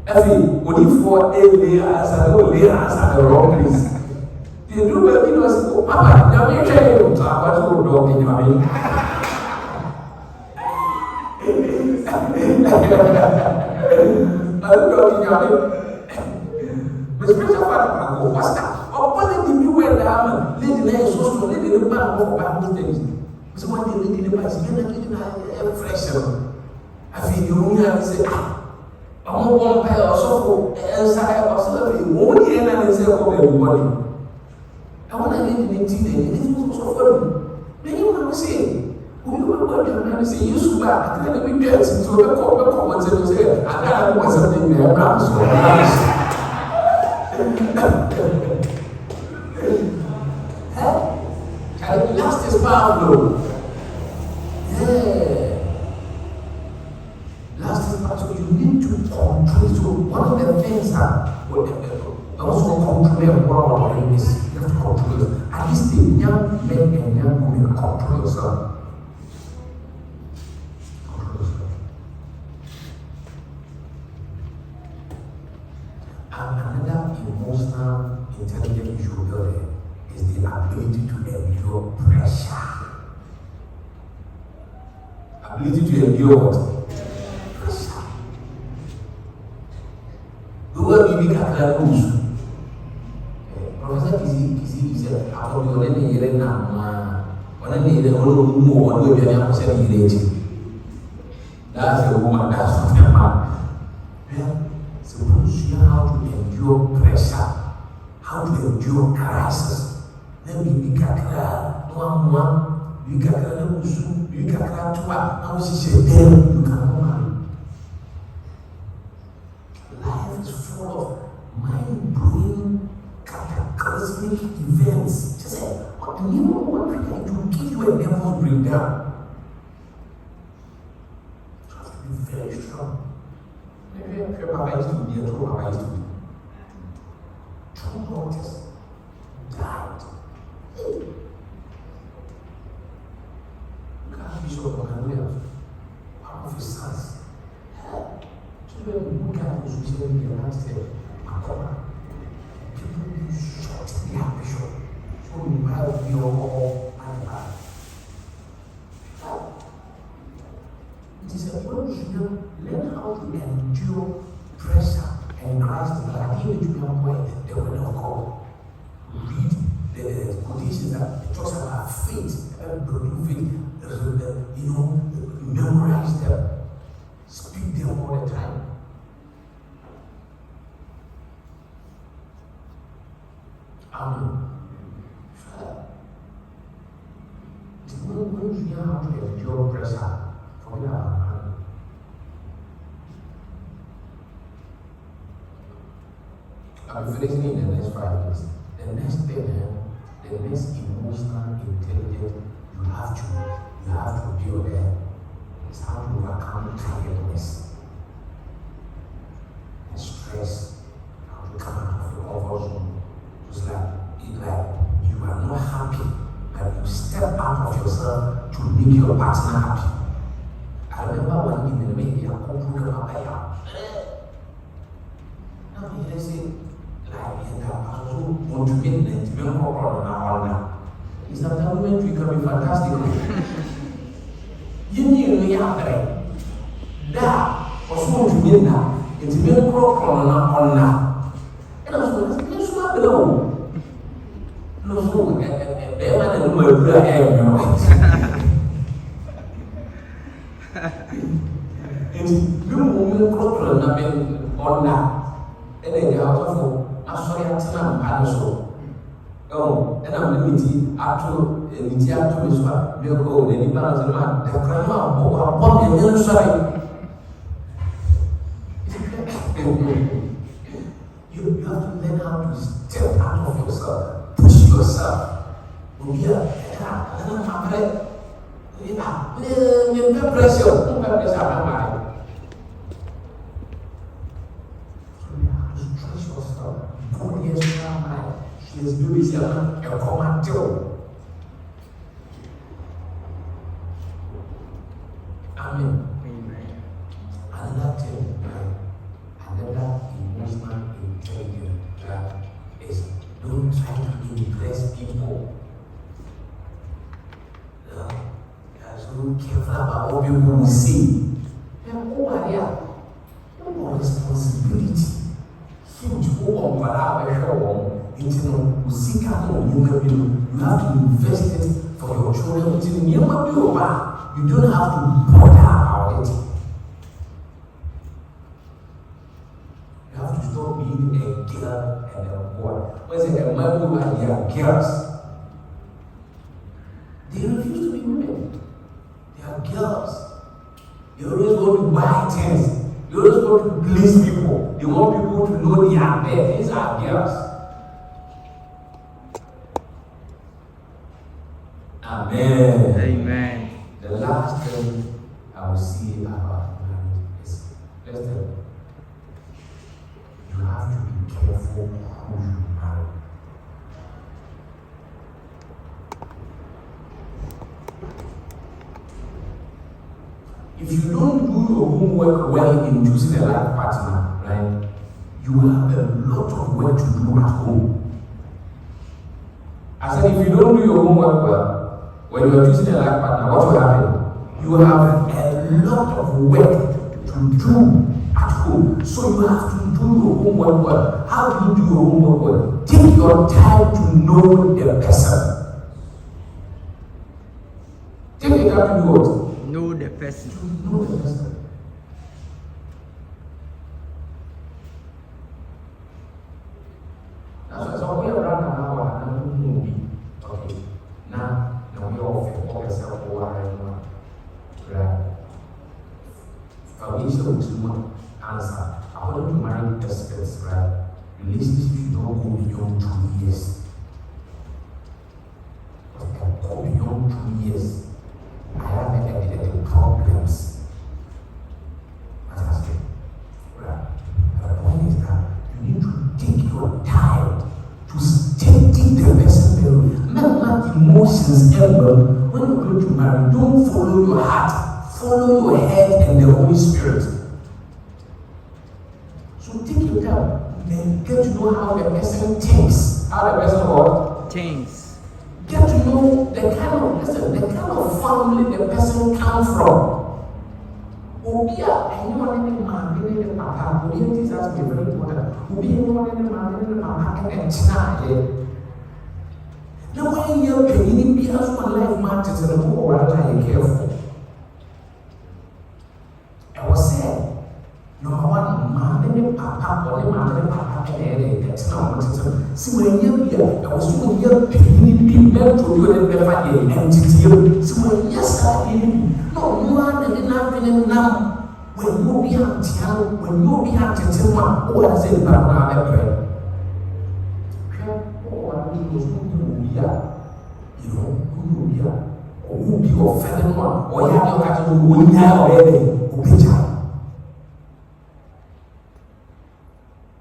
A: Every only for a layer as the wrong place. The new baby was, oh, Papa, now you tell you to have a dog in your mind. The spiritual father, what's that? Oh, what did you wear the armor? Lady Nay, so strong, lady the man of Bible things. So one day, lady the man is getting a fresh. I feel you only have to say, I'm one pair or so and side of celebrity. One year and say, oh, everybody. I want to live in 18 days. It was so funny. Then you want to say, we were going to say, you should back. And then we get into a comments and say, I got one something there. I'm so last is powerful. Yeah. Last is powerful. You need to control. So one of the things that also control one of them is you have to control yourself. At least the young men and young women control yourself. Control yourself. And another emotional intelligent issue there is the ability to endure pressure. Ability to endure what? Pressure. The word you can lose. Professor Kisi said, I told you already here now. When I need a whole more, one way I said, that's a woman, that's not a man. Suppose you know how to endure pressure, how to endure crisis. Then we kakra, one, we kakra, we kakra, how she said, then you can marry. Life is full of mind-blowing, cataclysmic events. Just say, what do you know what we can do? Give you a nervous breakdown. You have to be very strong. Maybe Papa used to be a true Papa used to be. Two daughters died. Look at Bishop of Hallelujah. One of his sons. Children who can't go to the last day. People will shot their bishop. So you have your all and bad. It is a word you learn how to endure pressure and Christ. But I think you know where the word of God. Read the quotations that it talks about faith, faith, memorize them, speak them all the time. Amen. When you know how to endure pressure, forget about it. I'll be finishing in the next 5 minutes. The next thing, the next emotional intelligence you have to build there is how to overcome tiredness and stress, how to come out of your comfort zone. It's like you are not happy, but you step out of yourself to make your partner happy. I remember when in the media, I come to the now say, like, I also want to meet the Nigerian corporate now. Is that moment we can be fantastic? You knew that was going to meet now. It's been corporate now. And I was going to say, below. No, so, they were the number of it's the moment corporate on now. And then you have to actually attend and so. Oh, and I'm limited after this one. We'll go, then you balance the man, the grandma, or bomb the other side. You have to learn how to step out of yourself, push yourself. She is doing a command too. Amen. Another thing, another emotional intelligence is don't try to impress people. So careful about what people will say. Who are you? Your responsibility. Huge. Who are you? You have to invest it for your children. You don't have to bother about it. You have to stop being a girl and a boy. When they say a man who are girls, they refuse to be women. They are girls. They always want to buy things. They always want to please people. They want people to know they are there. These are girls. Amen.
B: Amen.
A: The last thing I will see about marriage is, listen, you have to be careful who you marry. If you don't do your homework well in choosing a life partner, right, you will have a lot of work to do at home. I said, if you don't do your homework well, when you are choosing a life partner, what will happen? You will have a lot of work to do at home. So you have to do your homework well. How do you do your homework well? Take your time to know the person. Take your time to do what?
B: Know the person.
A: To know the person. That's why some people around now are not movie. Okay. Now we all yourself over right? Foundation to one answer. According to marriage experts, right? Relationship should not go beyond 2 years. But it can go beyond 2 years. I have evident problems. Fantastic. Right? The point is that you need to take your time to study the person very. Not emotions ever. When you're going to marry, don't follow your heart, follow your head and the Holy Spirit. So take your time and get to know how the person thinks. How the person what?
B: Thinks.
A: Get to know the kind of family the person comes from. Anyone in the man, in the papa, who is very important. Anyone in the man, in the papa, and child. Now, when you're paying me as one life matters, and the poor are careful. I was saying, number one, man, and papa, or the man, and papa, and that's not what it's. See, when you're here, I was doing your paying me, meant to do it, and to so when yes, no, you are the nothing now. When you be out, when you be out, it's one, or I say, be offended one, or you have your catch on the winner already,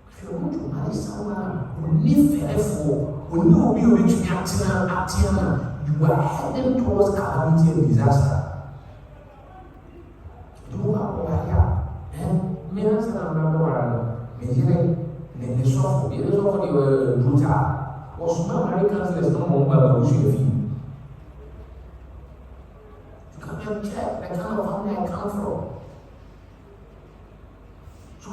A: if you're going to marry someone who live fearful, who know be rich acting, you are heading towards calamity and disaster. Do not and millions of them they suffer, they suffer the brutal. Was my Americans, there's no more about the fee. You can check the kind of family I come from. So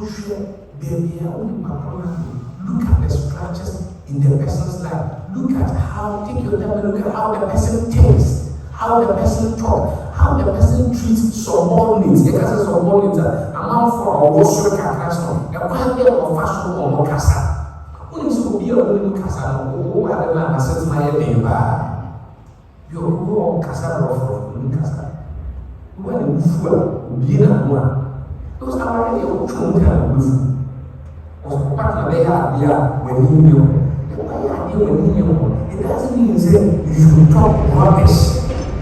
A: they are only my program. Look at the structures in the person's life. Look at how, take your time and look at how the person thinks, how the person talks, how the person treats subordinates. They can say subordinates amount for a worship character. A quiet of fashion or more casa. When you be a little casa, who are the man that says my name, you go casa of casa. When you fool, be in one. Those are already a true kind of food. Or partner they are when you knew. It doesn't mean that you should talk rubbish.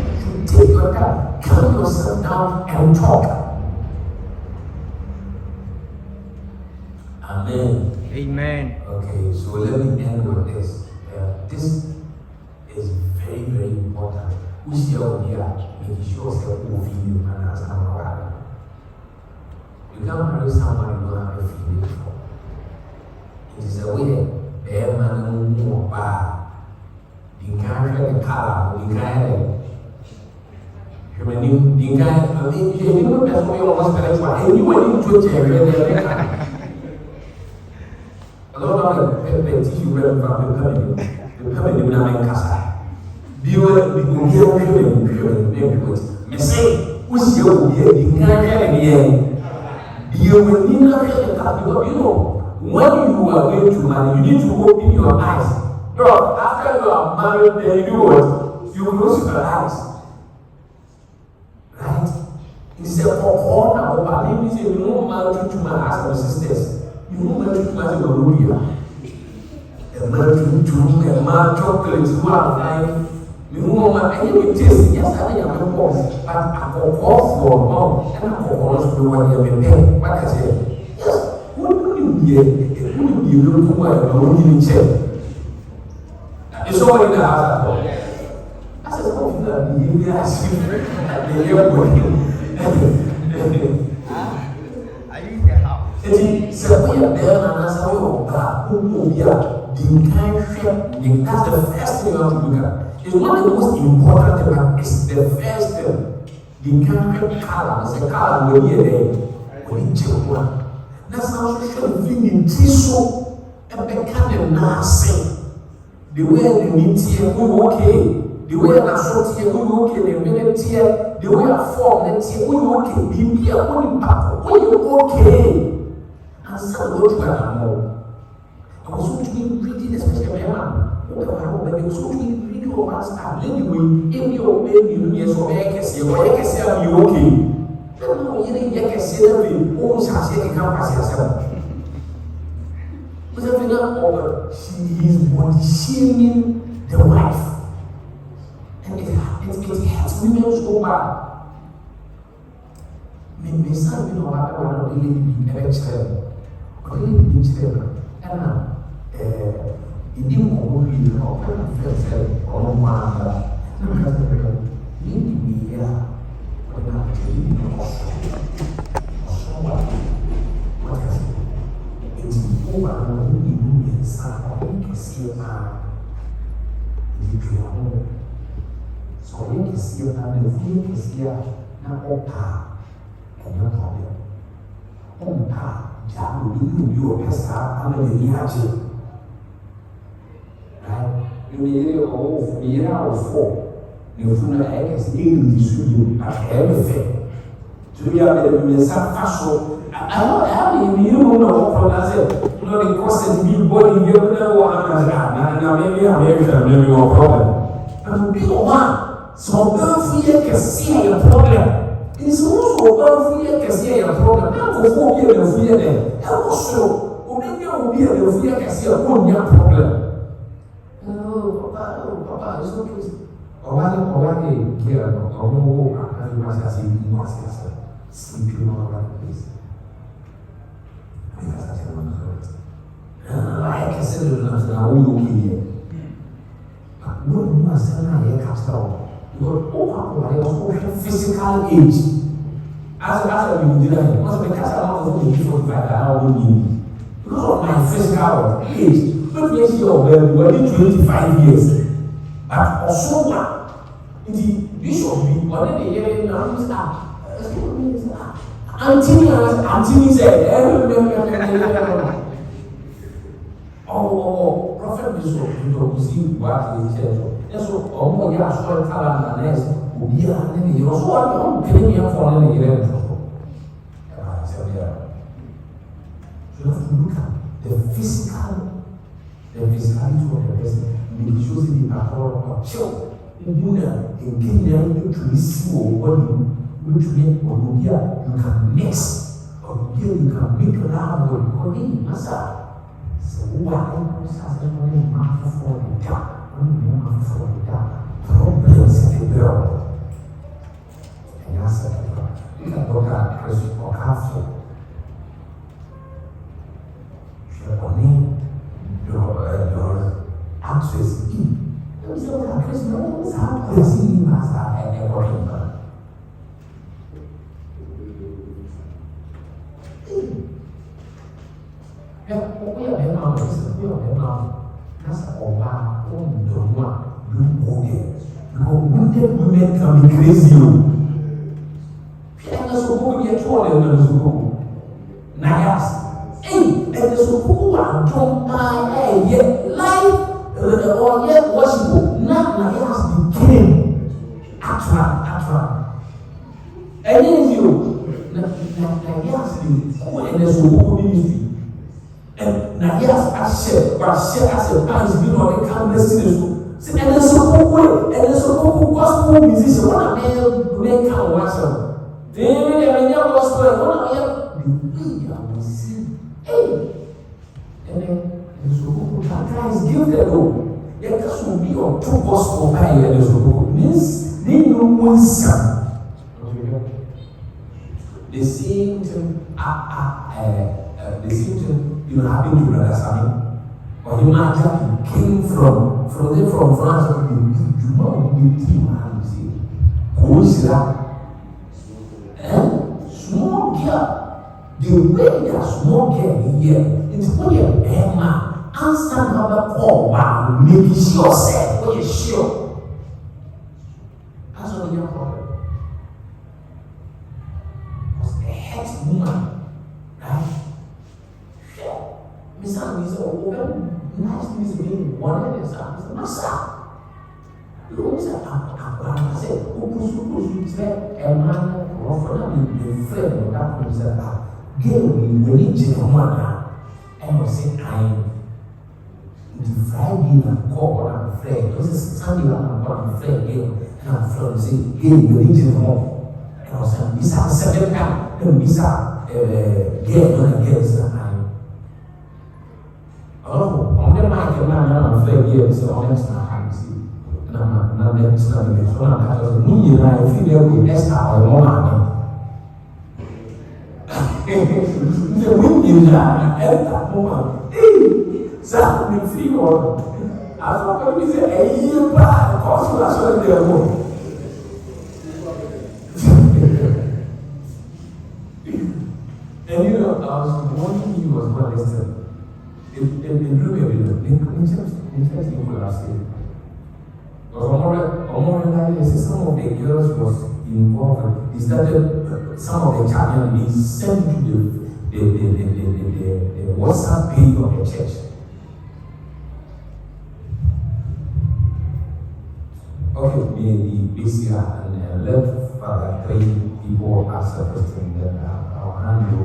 A: You should take your time, calm yourself down and talk. Amen.
B: Amen.
A: Okay, so let me end with this. This is very, very important. Who's here making sure that you feel and as you can't marry someone you don't have a feeling for. It is a way. Man more bad. The guy the color, the guy the guy you know that's why you almost tell us and you went into a a lot of the tissue read from the permanent dynamic casa. Viewer the pure me say who's your the guy you will need to you know. When you are going to marry, you need to open your eyes. Bro, after you are married, then you do what? You close your eyes. Right? It's a for now, but maybe say, you don't marry to my husband and sisters. You don't marry to my husband. A man to chocolate, you are fine. You know, I need to taste. Yes, I am a boss, but I go off for mom, and I go on to what you have been. What I say? Yes. You look for check. It's all in the house. I said, oh, you ask me. Are
B: you in the house?
A: It's a way of there, and I said, oh, who we are. That's the first thing you have to look at. It's not the most important thing, but it's the first thing. The country color is a color will be there. When you check one. That's how social feeling so and become nasty. The way they need here, we okay. The way I shot here, we okay. The minute here, the way I form, let's here, we okay. Be here, only papa, we okay. And some go to more. I was going to be reading, especially my man. But I was going to be reading about stuff. Anyway, if you're baby, yes, or I can say, you okay. No, you didn't say that we always have to come as yourself. She is body shaming the wife. And it hurts women so bad. Me son, you know, I want to really be a child. Really be children. And it didn't go really well. I felt or no one. Maybe we are. You fool I guess you should have everything. To be able to be some fashion. I don't you know from that. You know the cost of being body, you know what I'm now maybe I'm maybe no problem. And be one. So don't fear can see your problem. It's also about fear can see your problem. Now go fear the fear there. Also, maybe will be a fear can see your problem. Oh, Papa, it's okay. Owani, here, Omo, and you must have sleeping all over the place. Because I tell you, like I said, now we okay here. But what must I hear cast out? Because also physical age. As we did that, must be cast out of the 45 how we need. Because of my physical age, not yes, you're 25 years. But also, the bishop be one of the year now is Auntie said, oh, Prophet Bishop, you see what he said. And so, oh, yeah, so I tell him, and will be a name. You also are getting here for an year. I said, yeah. You have to look at the physicality of the person. You choose the power of chill. Muna in Kenya, you to receive what you can mix or you can make love with Kodi Masa. So why was only half for the gap, only half for the gap. Problems in the world. And I said, you can look at Chris or Castle. Your answer is E. Women can be crazy. Life or yet worship, not Nayas became actual. And then you, Nayas who in the Subuku ministry, and Nayas as a past been on the campus in the school. And the Subuku, gospel musician, one of men can watch them. They are in your gospel, one of them, and then the Subuku is gifted though. Let us be on two gospel by the means they know one son. The same thing, you happen to brother Sammy, or you might have came from France or you know you see. Who is that? Small girl. The way that small girl here, it's when you're a man. Answer number call while making sure said what you're sure. That's what your problem. Was a head woman, right? Miss Anne said, oh, nice to meet you. One of them said, Massa. Look, I said, oh, said, a man, the friend of that person said, girl, we need to know and was saying, the Friday and call on a friend, because it's Sunday and I'm calling a friend again, and I'm from say, hey, you need to know. And I was saying, this is a second time, and this is get on against the time. Oh, on the mic, and I'm a friend here, so on next time, see. And I'm not there, it's not the next one. I was me and I feel there with Esther or Mama. The women are at that moment. Ça me fait or as what we say a year back, cause that's what they are. And you know, I was warning you was not listening. In interesting for last year. Because some of the girls was involved. He started some of the channel he sent to the WhatsApp page of the church. Okay, be busy and let Father pray people ask a question, then I'll hand you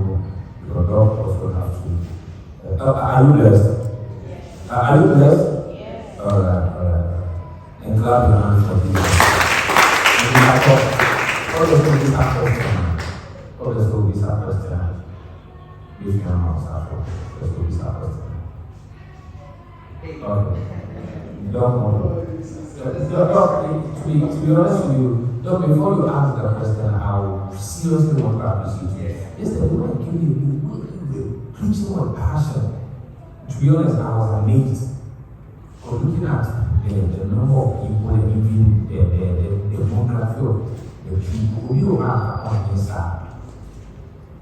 A: your dog also have to. Are you blessed? Are you blessed? Yes. Alright. And clap your hands for this. What does this question? What does this question? Use your mouth after. Let's do this question. Okay. Don't model. To be honest with you, look, before you ask the question, I seriously want to appreciate you. It's the Lord gave you preaching with passion. To be honest, I was amazed. For looking at the number of people and even the demography of the people you have on inside.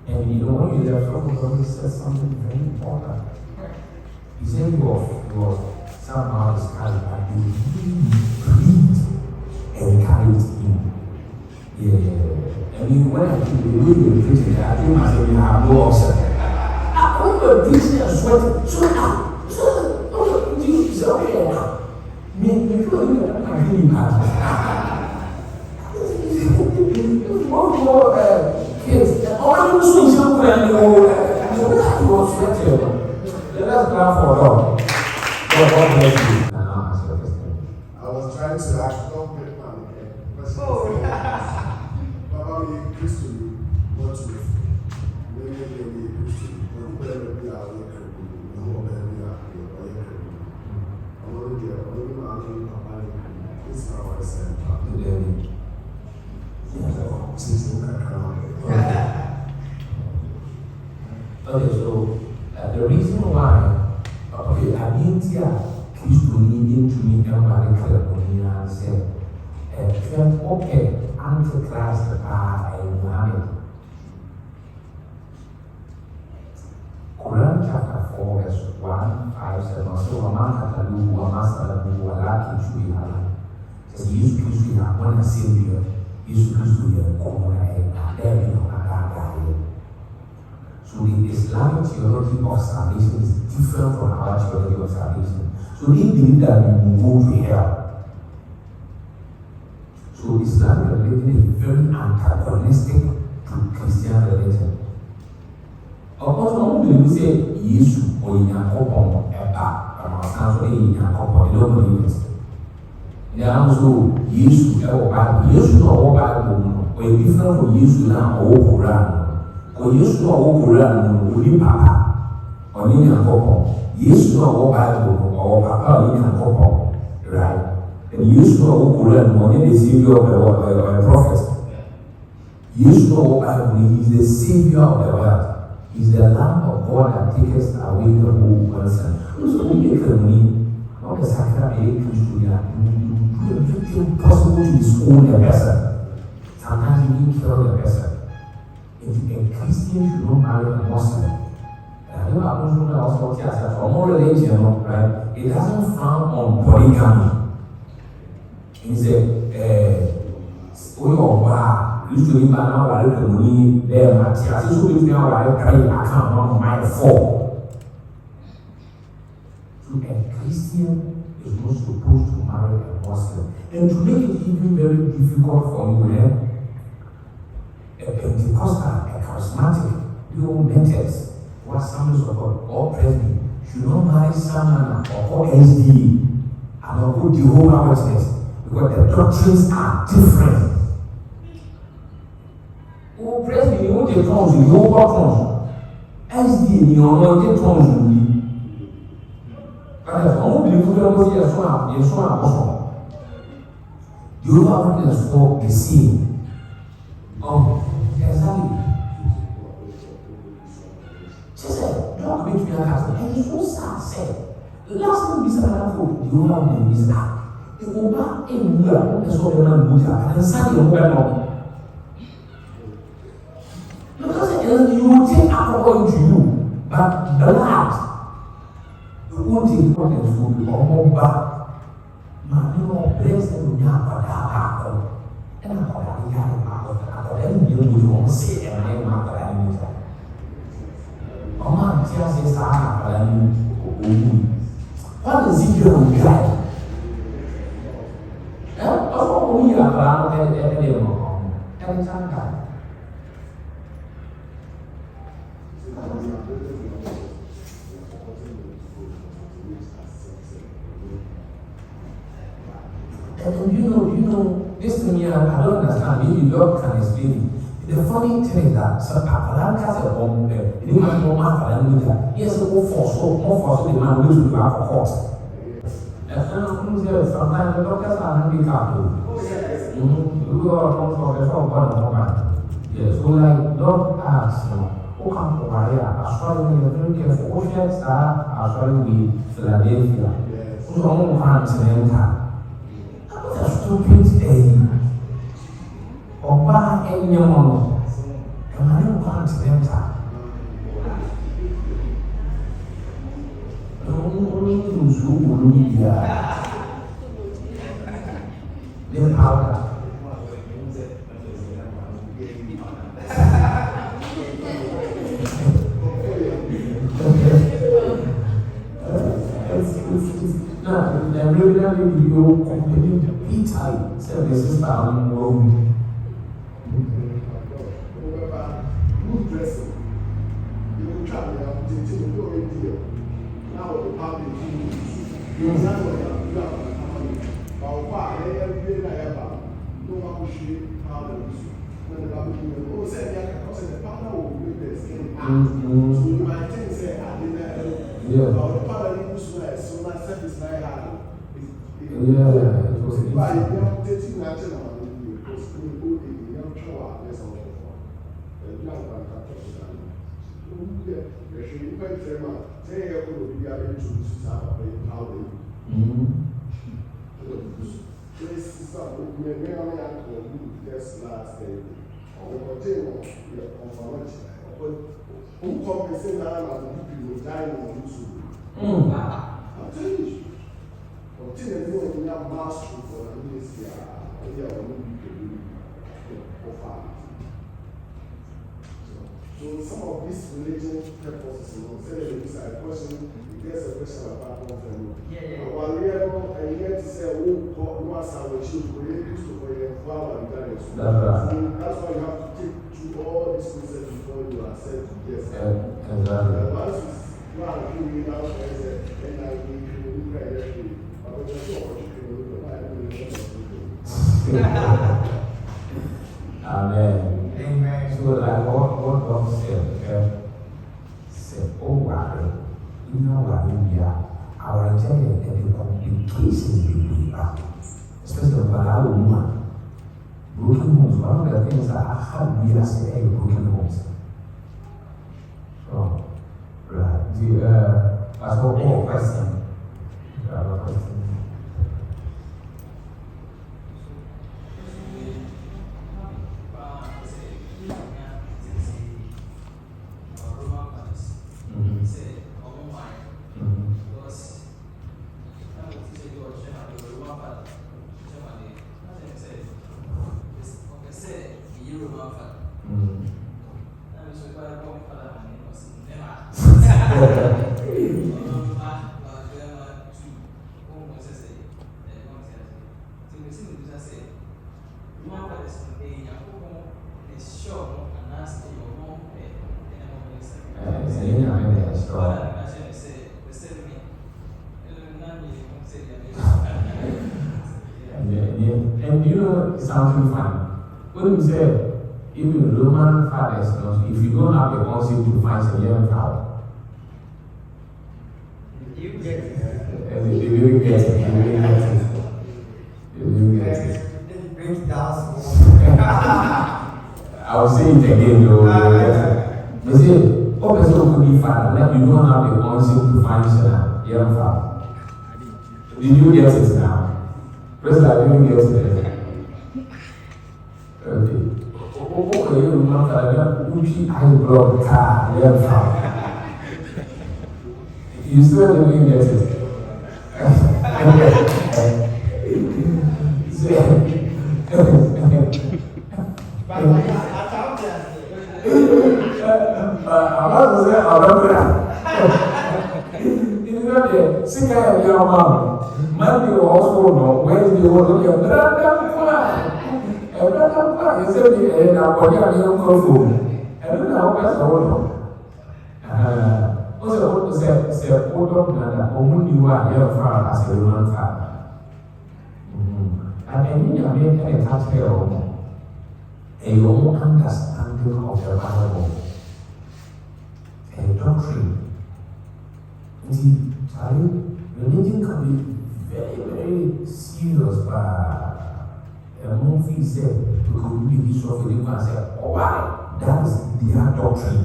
A: And you know, when you left, somebody said something very important. He said you was somehow described by you really breathed and carried him. Yeah. I mean, when I think the way you were preaching, I think myself, you have no option. When you were preaching and sweating, you say, okay, me feel like I'm feeling bad. One more kids, already was so and you were sweating. Let's clap for God. God bless you.
C: I was trying to ask God to Baba, we Christian, what to maybe Christian, but whoever we are, whoever we are, I'm only there, only my Papa, this is how I said,
A: okay, so the reason why, okay, I didn't hear Christo needing to meet everybody clear and say, okay, Antichrist and Muhammad. Quran chapter 4, verse 1, 5, 7, so Waman Katalu, Wamasalamu, Walaki Shuihala. Says, Jesus Christ, you are one and Savior, Jesus Christ, you are Komona, and there you are. So the Islamic theology of salvation is different from our theology of salvation. So they believe that we will go to hell. So Islamic religion is very antagonistic to Christian religion. Of course, some people say Jesus or Yankopon and also Yankopon, they don't believe it. They are also Jesus or Bible. Jesus or Bible, or different from Jesus now or Quran. Or Yesu no wo Quran no ni papa oni Nyankopon Yesu no wo Bible or papa oni Nyankopon, right? And Yesu no wo Quran no ni the savior of the prophet. Yesu no wo Bible, he is the savior of the world. He is the Lamb of God that takes away the whole world. So we make a money. How does Sakra make Christo ya? Do everything possible to disown the person. Sometimes you can kill the person. If a Christian should not marry a Muslim, I don't know also from more religion, right? It doesn't frown on polygamy. He said, usually now I look at money there, Matthias, so if you are a carry account on my fall. So a Christian is not supposed to marry a Muslim. And to make it even very difficult for you, a Pentecostal, a charismatic, your methods, what Assemblies of God, or Presby, should not marry someone or SDA and not put Jehovah's Witness because the doctrines are different. Oh, Presby, you want the tongues, you know what tongues? SDA, you know the tongues. But if I won't believe you will see a swamp, you swam also. Jehovah's Witness for the same. Exactly. She said, don't make me a castle. And he so sad said, last time we said, you have been missing out. You go back in here, and so you're not good at and sad you're well. Because you will take alcohol into you, but blood, you won't take importance to you or more back. Man, you know, bless them with your alcohol. And I'm going to have then you will say and I am not going to oh man, tears is what is it you're going to try? Oh, we are around every time. And you know, this thing here, I don't understand. Maybe Lord can explain it. The funny thing is that some Papalan has a bomb there. They don't have no man for them. Yes, more force, the man will to go out for court. Sometimes the doctors are handicapped. You are from professor one. Yes, so like don't ask, who come from Maria? Actually, you're very careful. Oceans are actually with Philadelphia. Who's on one continental? That's a stupid thing. Oba and Yamono. Am I on continental? The powder. And regularly you complete the P-type services down road.
C: Good dressing. You will travel out to do a deal. Now the public is not what you have. But why every day I have no one will shoot how the when the public will say, the partner will be the skin. So you might think, say, I didn't know. The partner is so much service I have.
A: Yeah, it was a
C: By young dating national, because we go in young shower, yes, or young man can talk to them. If you pay them, say, you're going to be able to how they this is something we may or may not do just last day. Or continue your confirmation. Who compensate now and people die on YouTube? I'm telling you. Continue doing your master for the ministry. So some of these religion purposes, say a question, there's a question about one family. While we are and yet to say, oh, God, no, as I will choose to used to for your father and that's why you have to take through all these process before you are said to yes. Once you are doing now, and I will do credit.
A: Amen. Amen. So like what God said, oh wow, you know what we are. Our agenda and the complications we are, especially for our woman. Broken homes, one of the things that I have we are saying broken homes. So right. As for all question. You have a question. And you know something fun? When you say, even Roman fathers, if you don't have a concept to find a young child,
B: You get it.
A: they will get it. They will get it.
B: Then break it down.
A: I will say it again, though. You see, what person could be father when you don't have a concept to find a young father? Did you get it now? First, I didn't get it. Okay. Okay, you remember that Gucci high blood car, young father. You still didn't get it. I'm not going to say, I'm not going to say, sick I am your mom. Monday also, no, Wednesday, what you have you said, and I'm going to have your phone. I don't know what's the one. Also, say, photo, and you are here for as a Roman father. And you are making a touch here a long understanding of the Bible. A doctrine. See, religion can be very, very serious. A movie said, we could be so for you and say, oh, why? That is their doctrine,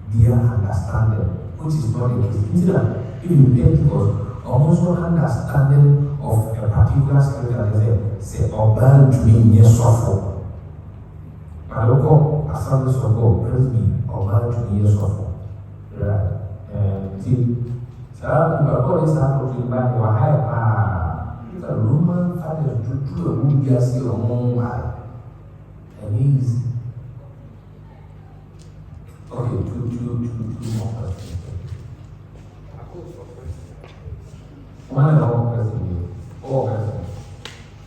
A: their understanding, which is not the case. If you take because almost no understanding of a particular scripture, they say, obey to me, yes, suffer. But look, as long as you go, praise me, obey to me, yes, suffer. Right? See, so God is not talking about your high. The Roman fathers do a movie as your own life. And he's okay, two more questions. One and all question. All questions.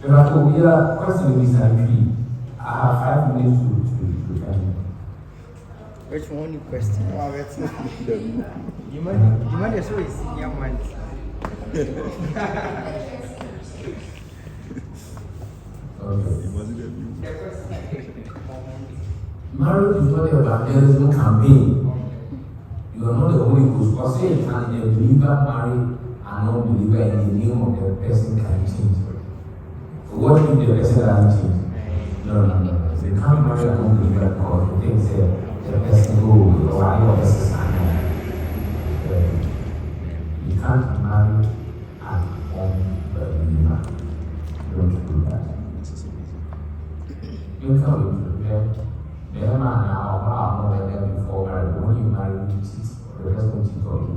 A: But we are question is actually I have 5 minutes to end.
D: Which one you question? Oh, that's you might as well see young ones.
A: Marriage is not an evangelism campaign. You are not the Holy Ghost. Or say can a believer marry a non-believer in the name of the person can change. What if the person doesn't change? No. They can't marry a non-believer because they think the person who or whatever person you can't marry an unbeliever. Don't do that. You can't the man now not there before marriage. When you marry, you cheat, the rest will cheat on you.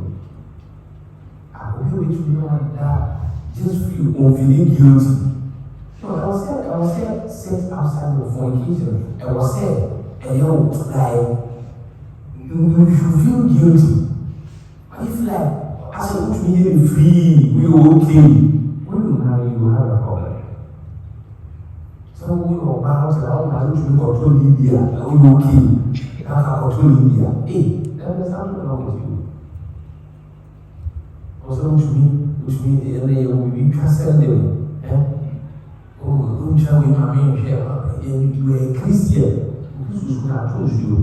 A: I will be with you that just feel feeling guilty. No, I was said set outside of fornication. I was said, and you should feel guilty. But if as a put me free, we are okay. When you marry, you have a problem. So we are about to control India. Are you okay? Control India. Hey, there's something wrong with you. Also, which means they will be cancelled. Oh, don't shall we marry here? You are a Christian. This is what I told you.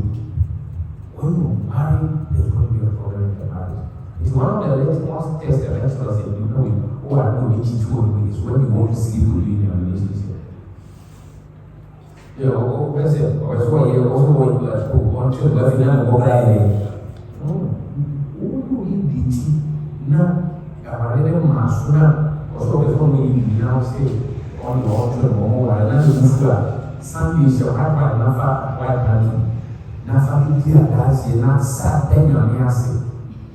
A: When you marry, there's going to be a problem in the marriage. It's one of the latest tests that lets us say, I know which is when you want to sleep with you in a relationship. Let's say, also want to love you and go back. Who you did now? I read them as also before we now say on the altar or another move. Some is your heart, Nafa, white country. Nafa, that's not sad thing on your say.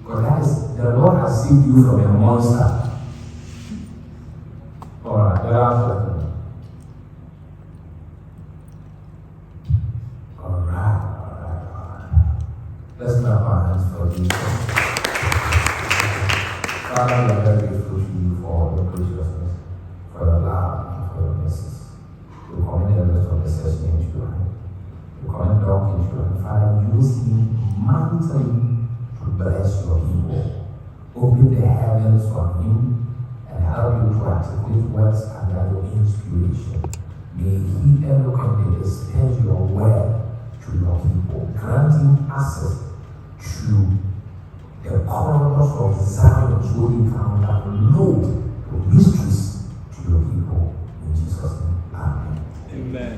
A: Because that is the Lord has saved you from a monster. Alright, the last question. Let's clap our hands for Jesus. Father, we are very grateful to you for your graciousness, for your love, and for your mercies. We commit the rest of the session into your hand. We commit Doc into your hand. Father, use him mightily to bless your people. Open the heavens on him and help him to articulate words under your inspiration. May he eloquently dispense your word to your people, granting access to the corridors of Zion so he can download the mysteries to your people. In Jesus' name, amen.